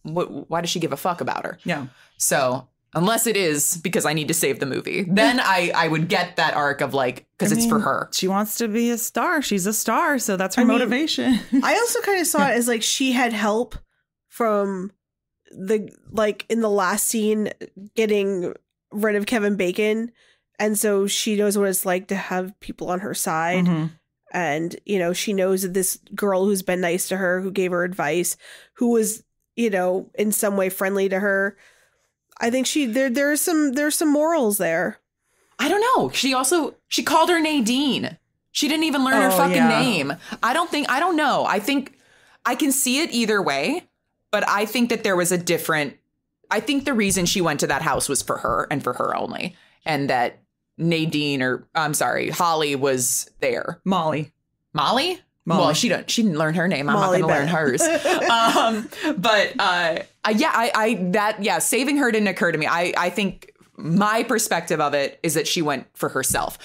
Why does she give a fuck about her? Yeah. So unless it is because I need to save the movie, then I would get that arc of like, because it's for her. She wants to be a star. She's a star. So that's her motivation. I also kind of saw it as like she had help from in the last scene getting rid of Kevin Bacon, and so she knows what it's like to have people on her side. Mhm. And she knows that this girl who's been nice to her, who gave her advice, who was in some way friendly to her, I think there's some morals there. I don't know. She called her Nadine. She didn't even learn her Oh, fucking yeah. name. I don't know. I think I can see it either way, but I think that there was I think the reason she went to that house was for her and for her only. And that Holly was there. Molly. Molly? Molly. Well, she didn't learn her name. I'm Molly not going to learn Bennett. hers. Saving her didn't occur to me. I think my perspective of it is that she went for herself.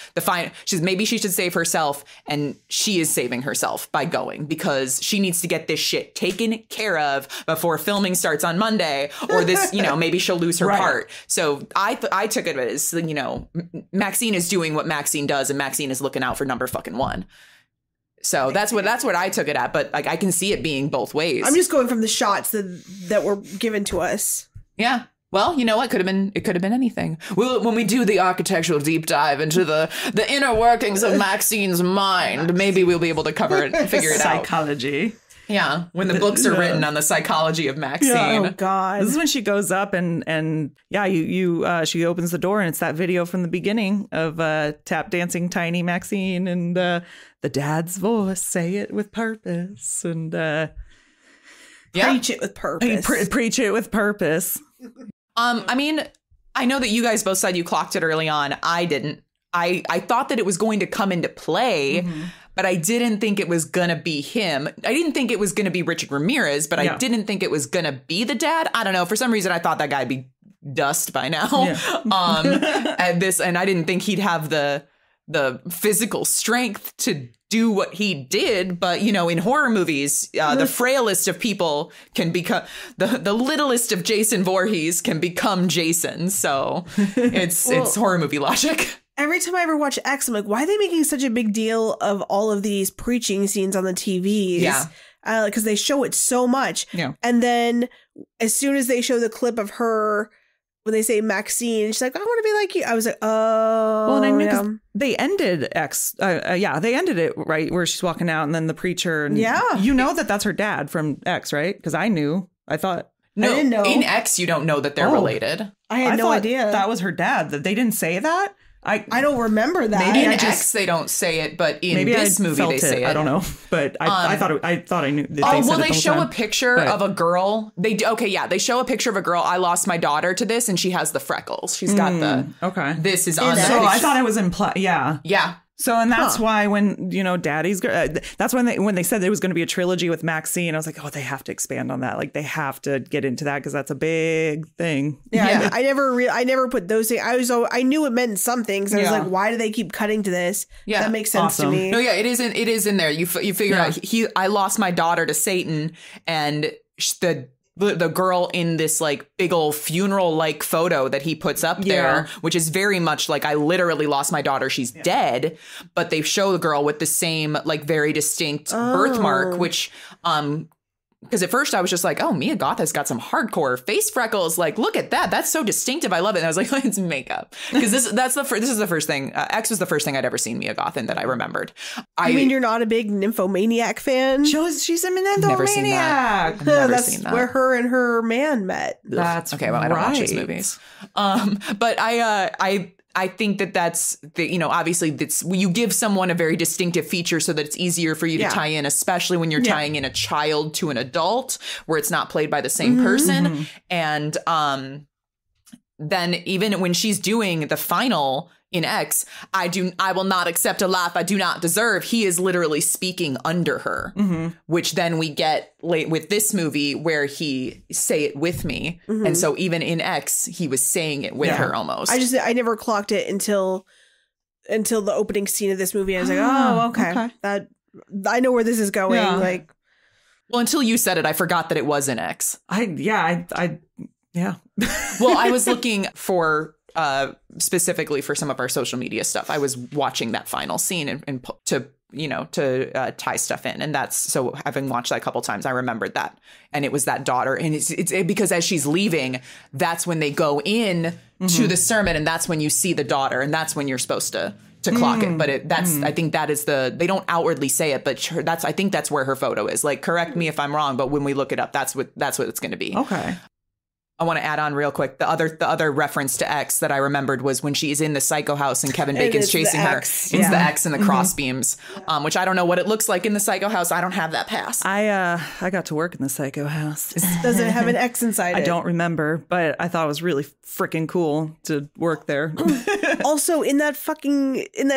Maybe she should save herself, and she is saving herself by going because she needs to get this shit taken care of before filming starts on Monday, or this, maybe she'll lose her Right. part. So I took it as, Maxxxine is doing what Maxxxine does, and Maxxxine is looking out for number fucking one. So that's what I took it at, but like I can see it being both ways. I'm just going from the shots that were given to us. Yeah. Well, you know what? It could have been anything. When we do the architectural deep dive into the inner workings of Maxxine's mind, maybe we'll be able to cover it, figure it out. Psychology. Yeah, when the books are written on the psychology of Maxxxine. Oh God. This is when she goes up and she opens the door and it's that video from the beginning of tap dancing tiny Maxxine and the dad's voice, say it with purpose and Preach it with purpose. preach it with purpose. I mean, I know that you guys both said you clocked it early on. I didn't. I thought that it was going to come into play, but I didn't think it was going to be him. I didn't think it was going to be Richard Ramirez, but I didn't think it was going to be the dad. I don't know. For some reason, I thought that guy'd be dust by now. Yeah. and I didn't think he'd have the physical strength to do what he did. But, in horror movies, the frailest of people can become the littlest of Jason Voorhees can become Jason. So it's horror movie logic. Every time I ever watch X, I'm like, why are they making such a big deal of all of these preaching scenes on the TVs? Yeah. because they show it so much. Yeah. And then as soon as they show the clip of her, when they say Maxxxine, she's like, I want to be like you. I was like, oh. Well, and I knew 'cause they ended X. They ended it right where she's walking out and then the preacher. And you know that's her dad from X, right? Because I knew. I thought. No, I didn't know. In X, you don't know that they're related. I had no idea. That was her dad. That they didn't say that. I don't remember that. Maybe in X they don't say it, but in this movie they say it. I don't know, but I thought I knew. They show a picture of a girl. They show a picture of a girl. I lost my daughter to this, and she has the freckles. She's got the This is on. So I thought it was implied. Yeah. So, and that's why when, Daddy's, that's when they said there was going to be a trilogy with Maxxxine, I was like, oh, they have to expand on that. Like, they have to get into that because that's a big thing. Yeah. I never put those things. I knew it meant some things. I was like, why do they keep cutting to this? Yeah. That makes sense to me. No, yeah, it is in there. You figure out I lost my daughter to Satan, and the girl in this like big old funeral like photo that he puts up there, which is very much like, I literally lost my daughter, she's dead, but they show the girl with the same like very distinct birthmark, which because at first I was just like, oh, Mia Goth has got some hardcore face freckles. Like, look at that. That's so distinctive. I love it. And I was like, it's makeup. Because this is the first thing. X was the first thing I'd ever seen Mia Goth in that I remembered. I mean, you're not a big Nymphomaniac fan? She's a Nymphomaniac. Never seen that. Never seen that. Where her and her man met. That's okay. Well, I don't watch his movies. But I think that's obviously you give someone a very distinctive feature so that it's easier for you to tie in, especially when you're tying in a child to an adult where it's not played by the same person. And then even when she's doing the final in X, I will not accept a laugh I do not deserve. He is literally speaking under her, which then we get late with this movie where he say it with me. And so even in X, he was saying it with her almost. I never clocked it until the opening scene of this movie. I was like, oh, okay. That I know where this is going. Yeah. Like, well, until you said it, I forgot that it was in X. Yeah. Well, I was looking for specifically for some of our social media stuff. I was watching that final scene and to tie stuff in, and that's so having watched that a couple times, I remembered that, and it was that daughter, and it's because as she's leaving, that's when they go in to the sermon, and that's when you see the daughter, and that's when you're supposed to clock it. But I think that is they don't outwardly say it, but I think that's where her photo is. Like, correct me if I'm wrong, but when we look it up, that's what it's going to be. Okay. I want to add on real quick. The other reference to X that I remembered was when she's in the psycho house and Kevin Bacon's chasing her. It's the X and the cross beams, which I don't know what it looks like in the psycho house. I don't have that pass. I got to work in the psycho house. Does it have an X inside it? I don't remember, but I thought it was really freaking cool to work there. Also, in that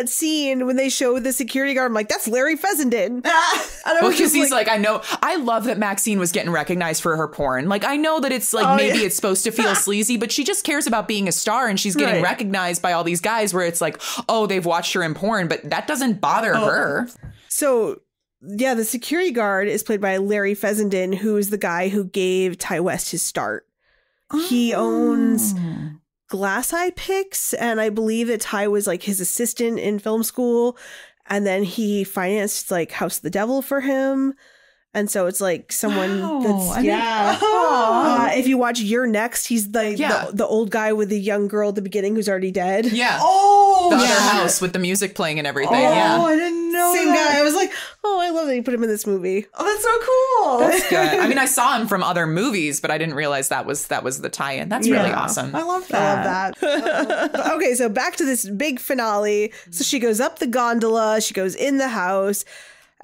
scene when they show the security guard, I'm like, that's Larry Fessenden. Well, because he's like, I know. I love that Maxxxine was getting recognized for her porn. Like, I know that it's like it's supposed to feel sleazy, but she just cares about being a star, and she's getting recognized by all these guys where it's like, oh, they've watched her in porn, but that doesn't bother her. So, yeah, the security guard is played by Larry Fessenden, who is the guy who gave Ty West his start. He owns Glass Eye Picks, and I believe that Ty was like his assistant in film school, and then he financed like House of the Devil for him. And so it's like someone if you watch You're Next, he's the old guy with the young girl at the beginning who's already dead. Yeah. Oh, the other house with the music playing and everything. I didn't know Same guy. I was like, oh, I love that you put him in this movie. Oh, that's so cool. That's good. I mean, I saw him from other movies, but I didn't realize that was the tie-in. That's really awesome. I love that. Okay, so back to this big finale. So she goes up the gondola. She goes in the house.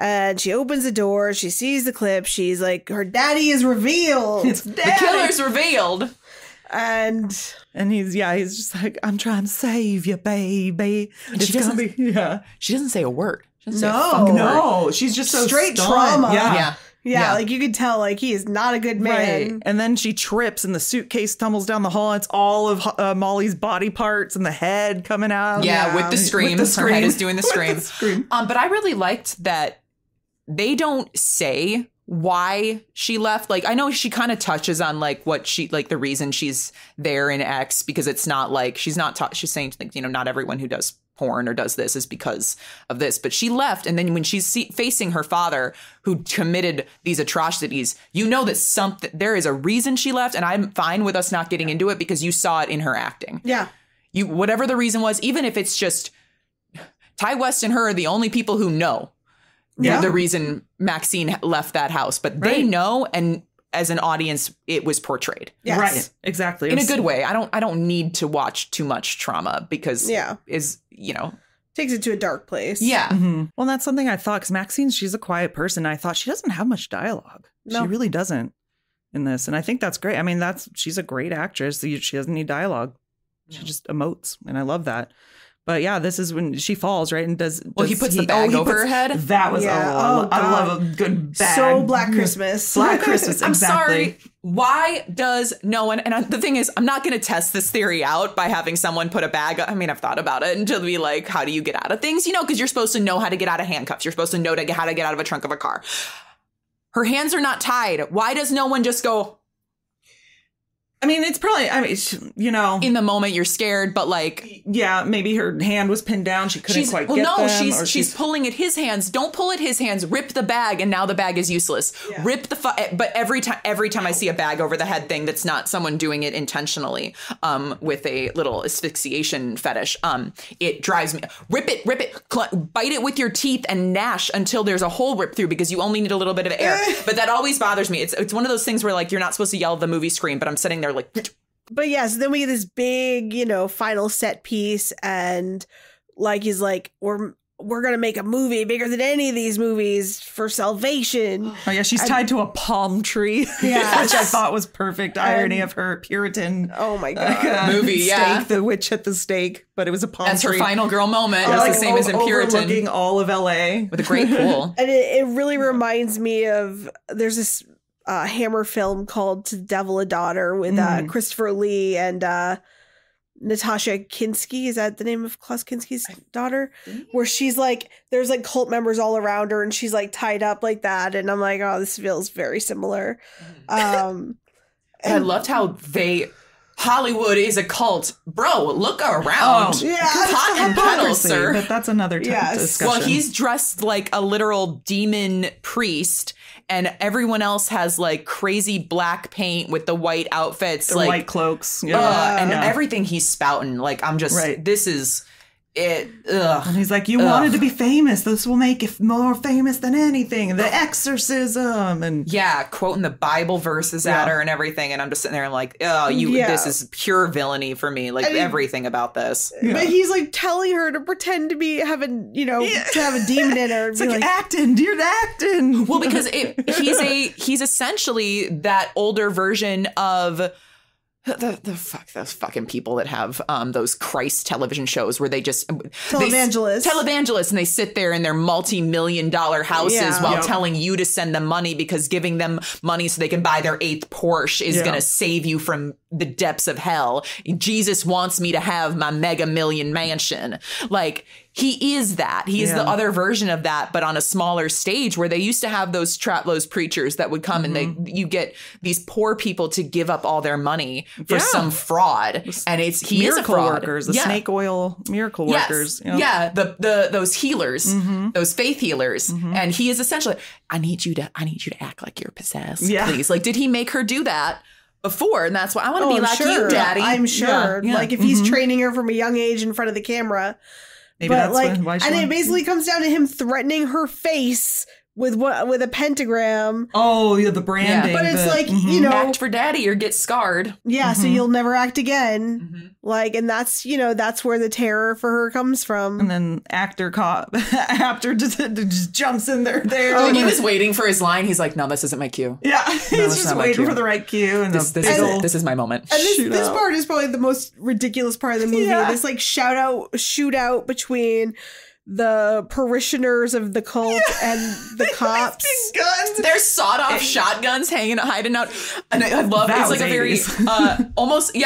And she opens the door. She sees the clip. She's like, her daddy is revealed. It's daddy. The killer's revealed. And he's just like, I'm trying to save you, baby. And she doesn't say a word. No. She's just so straight stunned. Trauma. Yeah, like you could tell, like he is not a good man. Right. And then she trips, and the suitcase tumbles down the hall. It's all of Molly's body parts and the head coming out. Yeah, with the scream. Her head is doing the scream. But I really liked that they don't say why she left. Like, I know she kind of touches on like what she like the reason she's there in X, because it's not like she's saying like, not everyone who does porn or does this is because of this. But she left. And then when she's facing her father who committed these atrocities, you know that there is a reason she left. And I'm fine with us not getting into it because you saw it in her acting. Yeah. Whatever the reason was, even if it's just Ty West and her are the only people who know the reason Maxxine left that house. But they know, and as an audience, it was portrayed. Yes. Right. Exactly. In a good way. I don't need to watch too much trauma because takes it to a dark place. Yeah. Mm-hmm. Well, that's something I thought, because Maxxine, she's a quiet person. I thought she doesn't have much dialogue. No. She really doesn't in this. And I think that's great. I mean, she's a great actress. She doesn't need dialogue. She just emotes. And I love that. But yeah, this is when she falls, right? And he puts the bag over her head. That was, I love a good bag. So Black Christmas. Black Christmas, exactly. I'm sorry. Why does no one, and the thing is, I'm not going to test this theory out by having someone put a bag, I mean, I've thought about it, and to be like, how do you get out of things? Because you're supposed to know how to get out of handcuffs. You're supposed to know how to get out of a trunk of a car. Her hands are not tied. Why does no one just go... I mean, it's probably, in the moment you're scared, but like... Yeah, maybe her hand was pinned down. She couldn't quite get them. She's pulling at his hands. Don't pull at his hands. Rip the bag, and now the bag is useless. Yeah. Rip the... But every time I see a bag over the head thing that's not someone doing it intentionally with a little asphyxiation fetish, it drives me... Rip it, bite it with your teeth and gnash until there's a hole ripped through because you only need a little bit of air. But that always bothers me. It's one of those things where like you're not supposed to yell at the movie screen, but I'm sitting there like... But yes, then we get this big, final set piece, and like he's like, we're gonna make a movie bigger than any of these movies for salvation. Oh yeah, she's tied to a palm tree, which I thought was perfect irony of her Puritan. Oh my god, movie, stake, the witch at the stake, but it was a palm tree. That's her final girl moment. It's the same as in Puritan, overlooking all of LA with a great pool. And it really reminds me of there's this Hammer film called To the Devil a Daughter with Christopher Lee and Natasha Kinski. Is that the name of Klaus Kinski's daughter? Where she's like, there's like cult members all around her and she's like tied up like that. And I'm like, oh, this feels very similar. And I loved how Hollywood is a cult. Bro, look around. Oh, yeah. Cotton petals, sir. But that's another discussion. Well, he's dressed like a literal demon priest, and everyone else has like crazy black paint with the white outfits. The white cloaks. Yeah. And everything he's spouting. Like, I'm just, this is... it. And he's like, you wanted to be famous. This will make it more famous than anything. The exorcism. And quoting the Bible verses at her and everything. And I'm just sitting there like, this is pure villainy for me. Like, everything about this. Yeah. But he's like telling her to pretend to be having, to have a demon in her. It's like acting, dear acting. Well, because he's essentially that older version of... those fucking people that have those Christ television shows where they just televangelists and they sit there in their multi-million-dollar houses while telling you to send them money because giving them money so they can buy their 8th Porsche is going to save you from the depths of hell. Jesus wants me to have my mega million mansion. Like, he is that. He is the other version of that, but on a smaller stage where they used to have those preachers that would come and you get these poor people to give up all their money for some fraud. And he is a fraud. Workers, the snake oil miracle workers. Yeah, those healers, those faith healers. And he is essentially, I need you to act like you're possessed, please. Like, did he make her do that before? And that's why I want to be like you, Daddy. I'm sure. Yeah. Like, if he's training her from a young age in front of the camera. Maybe that's why she it basically comes down to him threatening her face with a pentagram. Oh, yeah, the branding. But it's act for Daddy or get scarred. Yeah, so you'll never act again. Like, and that's that's where the terror for her comes from. And then actor just jumps in there. Oh, he was waiting for his line. He's like, no, this isn't my cue. Yeah, he's just waiting for the right cue. And this is my moment. And this part is probably the most ridiculous part of the movie. Yeah. This like shootout between the parishioners of the cult and the cops. Guns. There's sawed-off shotguns hiding out. And I love it. It's like 80s. A very, almost,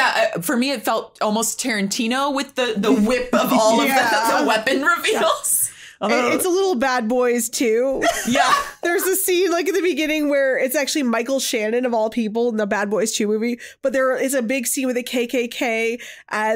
for me it felt almost Tarantino with the whip of all of the weapon reveals. It's a little Bad Boys too. Yeah. There's a scene like at the beginning where it's actually Michael Shannon of all people in the Bad Boys 2 movie, but there is a big scene with the KKK.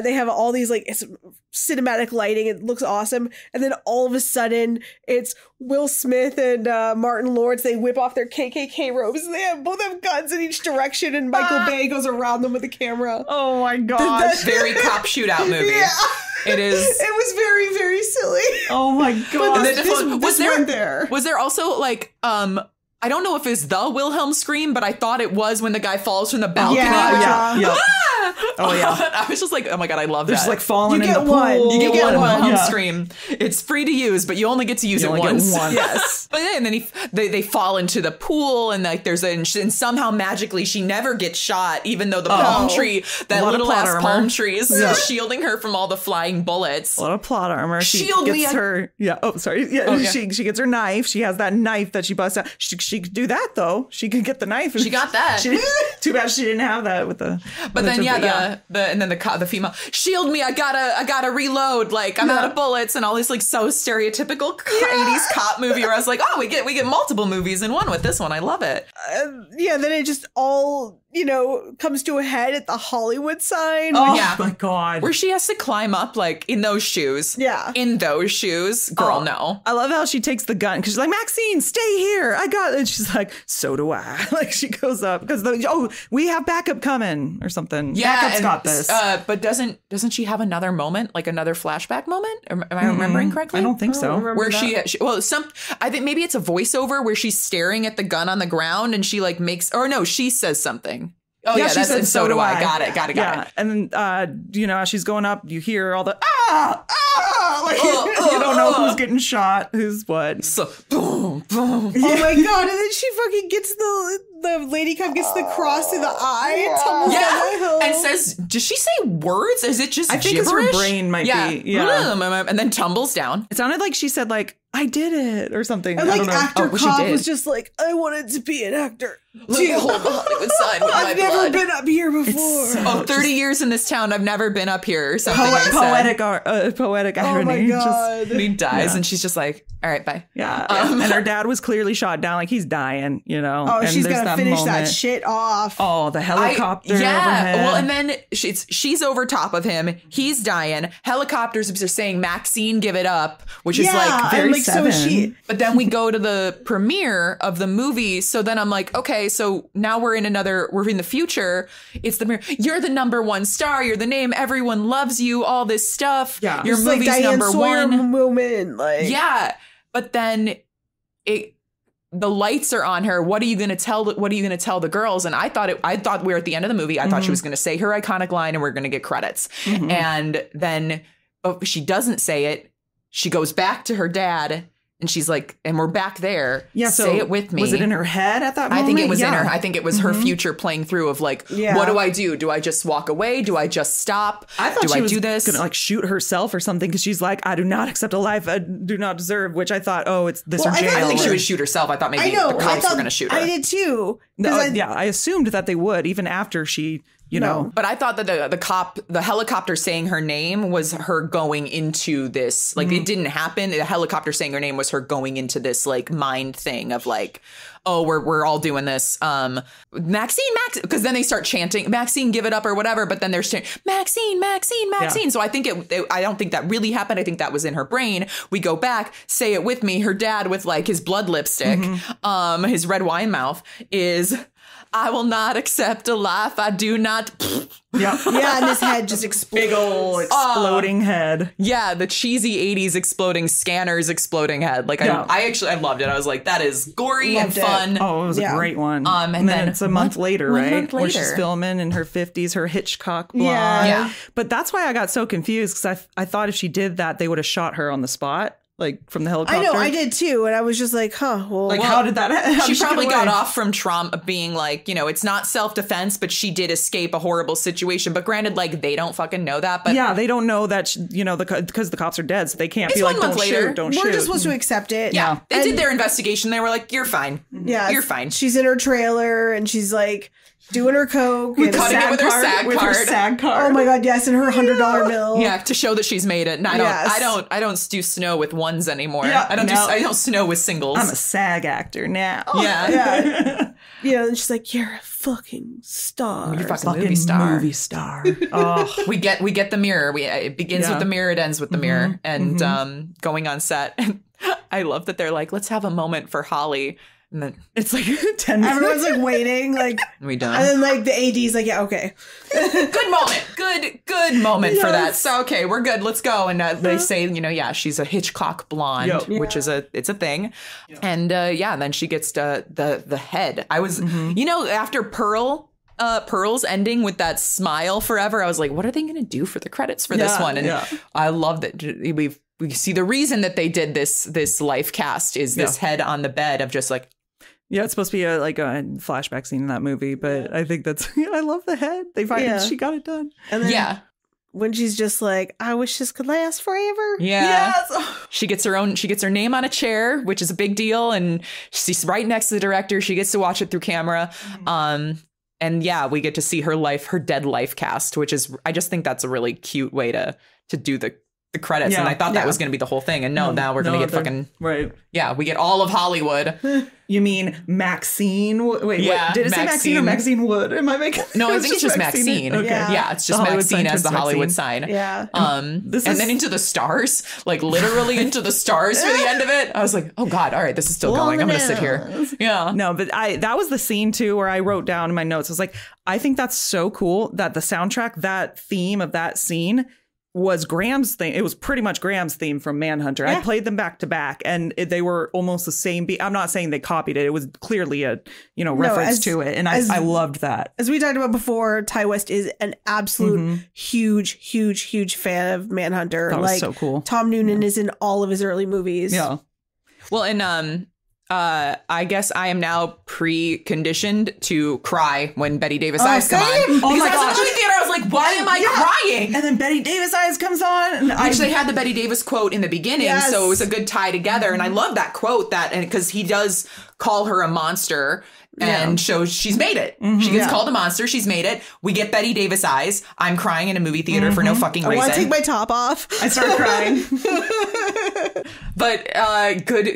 They have all these like it's cinematic lighting. It looks awesome. And then all of a sudden it's Will Smith and Martin Lawrence. They whip off their KKK robes and they both have guns in each direction. And Michael Bay goes around them with the camera. Oh my gosh. Very cop shootout movie. Yeah. It is. It was very, very silly. Oh my god. Was there also like I don't know if it's the Wilhelm scream, but I thought it was when the guy falls from the balcony. Yeah. Oh yeah. I was just like, oh my god, I love that. Just like falling in the one. pool. You get one Wilhelm scream. It's free to use, but you only get to use it once. Yes. But then they fall into the pool, and like and somehow magically she never gets shot, even though the palm tree, that little ass palm tree, is shielding her from all the flying bullets. A lot of plot armor. Shield me. Yeah. Oh, sorry. Yeah. Oh, She gets her knife. She has that knife that she busts out. She could do that though. She could get the knife. She got that. Too bad she didn't have that with the. But then the female, shield me. I gotta reload. Like I'm out of bullets and all this like so stereotypical 80s cop movie where I was like, oh, we get multiple movies in one with this one. I love it. Then it just all comes to a head at the Hollywood sign. Oh my god. Where she has to climb up like in those shoes. Yeah. In those shoes. Girl, no. I love how she takes the gun because she's like, Maxxine, stay here. I got it. And she's like, so do I. Like she goes up because we have backup coming or something. Yeah, Backup's got this. But doesn't she have another moment, like another flashback moment? Am I remembering correctly? I don't think so. Where she I think maybe it's a voiceover where she's staring at the gun on the ground and she like she says something. Oh yeah, she said, so do I. Got it. And then as she's going up, you hear all the like you don't know who's getting shot, who's what. So boom, boom. Oh my god! And then she fucking gets the lady cop gets the cross through the eye and tumbles down the hill. And says, does she say words? Is it just I think gibberish? it's her brain might be. Yeah. And then tumbles down. It sounded like she said like, I did it or something. And like actor cop did. was just like, I wanted to be an actor. Let me hold the Hollywood sign with I've my never blood. been up here before. 30 years in this town. I've never been up here. Or something poetic irony. Oh my god. And he dies and she's just like, all right, bye. Yeah. And her dad was clearly shot down. Like he's dying, Oh, and she's there's gonna finish that shit off. Oh, the helicopter overhead. Well, and then she's over top of him. He's dying. Helicopters are saying, Maxxine, give it up, which is like very like, seven. So but then we go to the premiere of the movie. So then I'm like, okay, so now we're in the future. It's the premiere. You're the #1 star. You're the name. Everyone loves you. All this stuff. Yeah. Your movie's like Diane Sawyer #1 moment. Like yeah. But then the lights are on her. What are you going to tell the girls? And I thought we were at the end of the movie. I thought she was going to say her iconic line and we're going to get credits. Mm-hmm. And then she doesn't say it. She goes back to her dad. And she's like, and we're back there. Yeah, say it with me. Was it in her head at that moment? I think it was in her. I think it was her future playing through of like, what do I do? Do I just walk away? Do I just stop? I thought she was do this? Gonna like shoot herself or something because she's like, I do not accept a life I do not deserve. Which I thought, it's this or jail. I think she would shoot herself. I thought maybe the cops were going to shoot her. I did too. I assumed that they would even after she. But I thought that the helicopter saying her name was her going into this. Like it didn't happen. The helicopter saying her name was her going into this like mind thing of like, oh, we're all doing this. Maxxine, because then they start chanting, Maxxine, give it up or whatever. But then they're saying, Maxxine, Maxxine, Maxxine. Yeah. So I think I don't think that really happened. I think that was in her brain. We go back, say it with me. Her dad with like his blood lipstick, his red wine mouth is, I will not accept a life I do not. Yeah, and his head just explodes. Big old exploding head. Yeah, the cheesy 80s exploding scanners exploding head. Like I loved it. I was like, that is gory and fun. Oh, it was a great one. And then it's a month later, right? Where she's filming in her 50s, her Hitchcock blonde. Yeah. But that's why I got so confused because I thought if she did that, they would have shot her on the spot. Like from the helicopter. I know, I did too. And I was just like, how did that happen? She probably got off from trauma being like, it's not self-defense, but she did escape a horrible situation. But granted, like, they don't fucking know that. But yeah, they don't know that, because the cops are dead. So they can't be like, don't shoot. We're just supposed to accept it. Yeah. They did their investigation. They were like, you're fine. Yeah. You're fine. She's in her trailer and she's like, doing her coke with her SAG card. Oh my god, yes, and her $100 bill. Yeah, to show that she's made it. And I don't do snow with $1 ones anymore. Yeah, I don't snow with singles. I'm a SAG actor now. Yeah. Yeah, and she's like, "You're a fucking star. You're a fucking movie star." Movie star. Oh, we get the mirror. It begins with the mirror. It ends with the mirror. And going on set. I love that they're like, let's have a moment for Holly. And then it's like 10 minutes. Everyone's like waiting, like we done. And then like the AD's like, yeah, okay. Good moment. Good moment for that. So okay, we're good. Let's go. And they say, she's a Hitchcock blonde, which is it's a thing. Yeah. And and then she gets the head. I was after Pearl's ending with that smile forever, I was like, what are they gonna do for the credits for this one? And I love that we see the reason that they did this life cast is this head on the bed of just like. Yeah, it's supposed to be a flashback scene in that movie, but I think that's I love the head. They find she got it done. And then when she's just like, I wish this could last forever. Yeah. Yes. She gets her name on a chair, which is a big deal, and she's right next to the director. She gets to watch it through camera. And we get to see her dead life cast, which is I just think that's a really cute way to do the credits. And I thought that was going to be the whole thing. And now we're going to get fucking right. Yeah, we get all of Hollywood. You mean Maxxxine? Wait, what? Did it say Maxxxine or Maxxine Wood? Am I making? No, I think it's just Maxxxine. Okay. Yeah, it's just Maxxxine as the Hollywood sign. Yeah. And then into the stars, like literally into the stars for the end of it. I was like, oh God, all right, this is still going. I'm going to sit here. Yeah. No, but that was the scene too where I wrote down in my notes. I was like, I think that's so cool that the soundtrack, that theme of that scene was Graham's thing. It was pretty much Graham's theme from Manhunter. I played them back to back and they were almost the same beat. I'm not saying they copied it. It was clearly a, reference to it. And I loved that. As we talked about before, Ty West is an absolute huge fan of Manhunter. That was so cool. Tom Noonan is in all of his early movies. Yeah. Well, and I guess I am now preconditioned to cry when Betty Davis Eyes come on. Oh my gosh. In the movie theater, I was like, why am I crying? And then Betty Davis Eyes comes on. And they had the Betty Davis quote in the beginning, so it was a good tie together. And I love that quote because he does call her a monster. And shows she's made it. She gets called a monster. She's made it. We get Betty Davis Eyes. I'm crying in a movie theater for no fucking reason. I want to take my top off. I start crying. But good.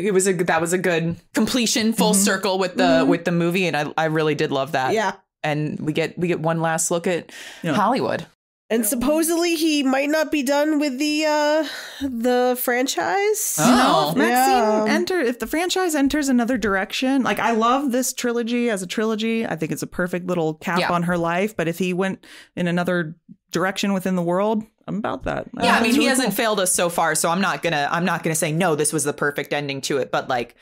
That was a good completion, full circle with the movie, and I really did love that. Yeah. And we get one last look at Hollywood. And supposedly he might not be done with the franchise. Oh, if the franchise enters another direction, like I love this trilogy as a trilogy. I think it's a perfect little cap on her life. But if he went in another direction within the world, I'm about that. Yeah, I mean, he hasn't failed us so far, so I'm not gonna say no, this was the perfect ending to it. But like,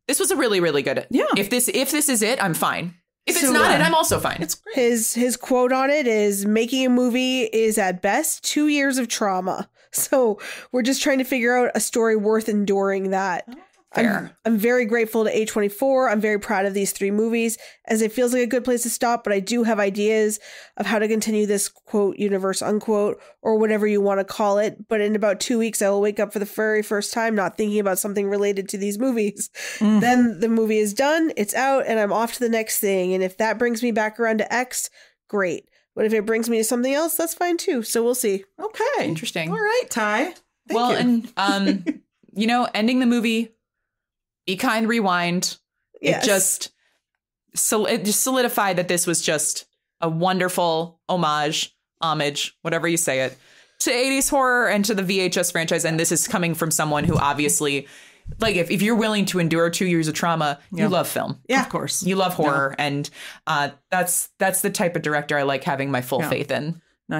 this was a really, really good. Yeah. If this is it, I'm fine. If it's not it, I'm also fine. It's great. His quote on it is, making a movie is at best 2 years of trauma. So we're just trying to figure out a story worth enduring that. Fair. I'm very grateful to A24. I'm very proud of these 3 movies, as it feels like a good place to stop, but I do have ideas of how to continue this, quote, universe, unquote, or whatever you want to call it. But in about 2 weeks, I will wake up for the very first time not thinking about something related to these movies. Then the movie is done, it's out, and I'm off to the next thing. And if that brings me back around to X, great. But if it brings me to something else, that's fine too. So we'll see. Okay. Interesting. All right, Ty. Thank you. And, ending the movie, Be Kind, Rewind. Yes. It just solidified that this was just a wonderful homage, whatever you say it, to 80s horror and to the VHS franchise. And this is coming from someone who obviously, like, if you're willing to endure 2 years of trauma, you love film. Yeah, of course. You love horror. Yeah. And that's the type of director I like having my full faith in. No,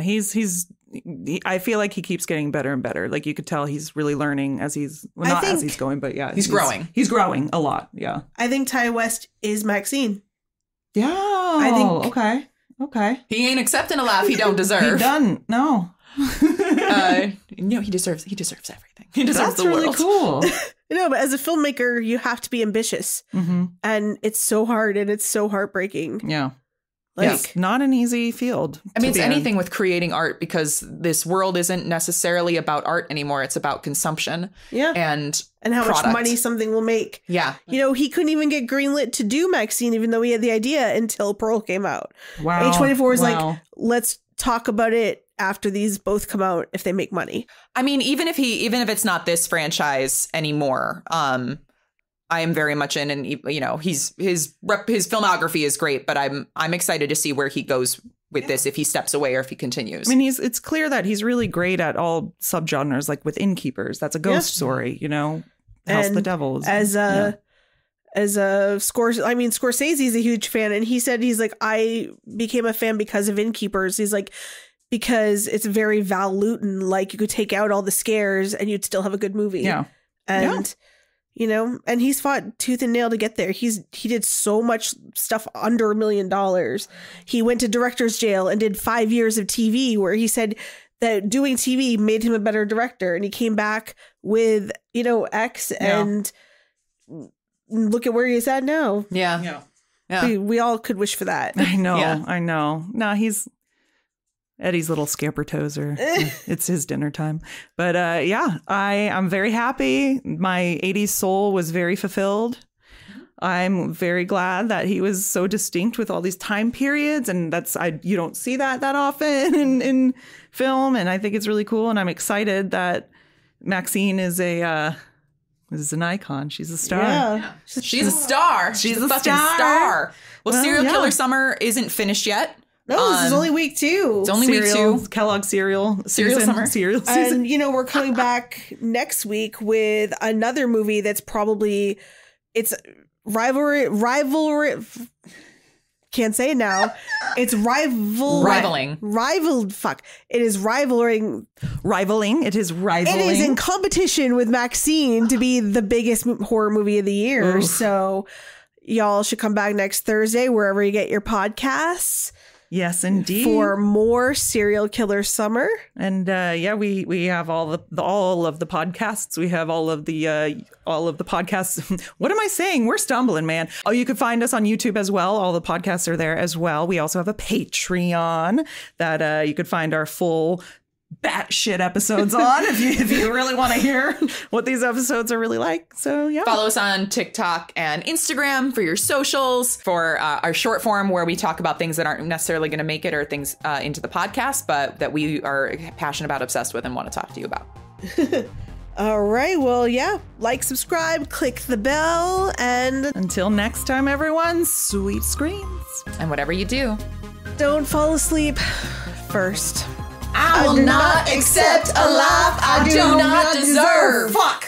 I feel like he keeps getting better and better. Like, you could tell he's really learning as he's going, but he's growing. He's growing a lot. Yeah. I think Ty West is Maxxxine. Yeah. I think. Okay. He ain't accepting a laugh he don't deserve. He done. No. He deserves everything. He deserves the world. That's really cool. No, but as a filmmaker, you have to be ambitious. And it's so hard and it's so heartbreaking. Yeah. It's not an easy field. I mean, it's anything with creating art, because this world isn't necessarily about art anymore. It's about consumption. Yeah. And how much money something will make. Yeah. He couldn't even get greenlit to do Maxxxine, even though he had the idea, until Pearl came out. Wow. A24 is like, let's talk about it after these both come out if they make money. I mean, even if it's not this franchise anymore, I am very much in, and you know, his filmography is great, but I'm excited to see where he goes with this, if he steps away or if he continues. I mean, it's clear that he's really great at all subgenres, like with Innkeepers. That's a ghost story, you know, House of the Devil. Scorsese's a huge fan, and he said, he's like, I became a fan because of Innkeepers. He's like, because it's very Val Lewton, like you could take out all the scares and you'd still have a good movie. Yeah. And you know, and he's fought tooth and nail to get there. He did so much stuff under $1 million. He went to director's jail and did 5 years of TV, where he said that doing TV made him a better director. And he came back with, you know, X, and look at where he's at now. Yeah. We all could wish for that. I know. No, he's Eddie's little scamper toes are, it's his dinner time. But I'm very happy. My 80s soul was very fulfilled. I'm very glad that he was so distinct with all these time periods. And you don't see that often in film. And I think it's really cool. And I'm excited that Maxxine is an icon. She's a star. Yeah. She's a star. She's a fucking star. Well, Serial Killer Summer isn't finished yet. No, this is only week 2. It's only week 2. Kellogg cereal summer. Cereal season. And, you know, we're coming back next week with another movie that's probably, it's rivalry. Can't say it now. It's rivaling. It is rivaling. It is rivaling. It is in competition with Maxxine to be the biggest horror movie of the year. Oof. So y'all should come back next Thursday, wherever you get your podcasts. Yes, indeed. For more Serial Killer Summer. And we have all of the podcasts. We have all of the podcasts. What am I saying? We're stumbling, man. Oh, you can find us on YouTube as well. All the podcasts are there as well. We also have a Patreon that you could find our full batshit episodes on if you really want to hear what these episodes are really like. So yeah, follow us on TikTok and Instagram for your socials, for our short form where we talk about things that aren't necessarily going to make it or things into the podcast, but that we are passionate about, obsessed with, and want to talk to you about. All right, well, like, subscribe, click the bell, and until next time, everyone, sweet screams. And whatever you do, don't fall asleep first. I will not accept a life I do not deserve. Fuck.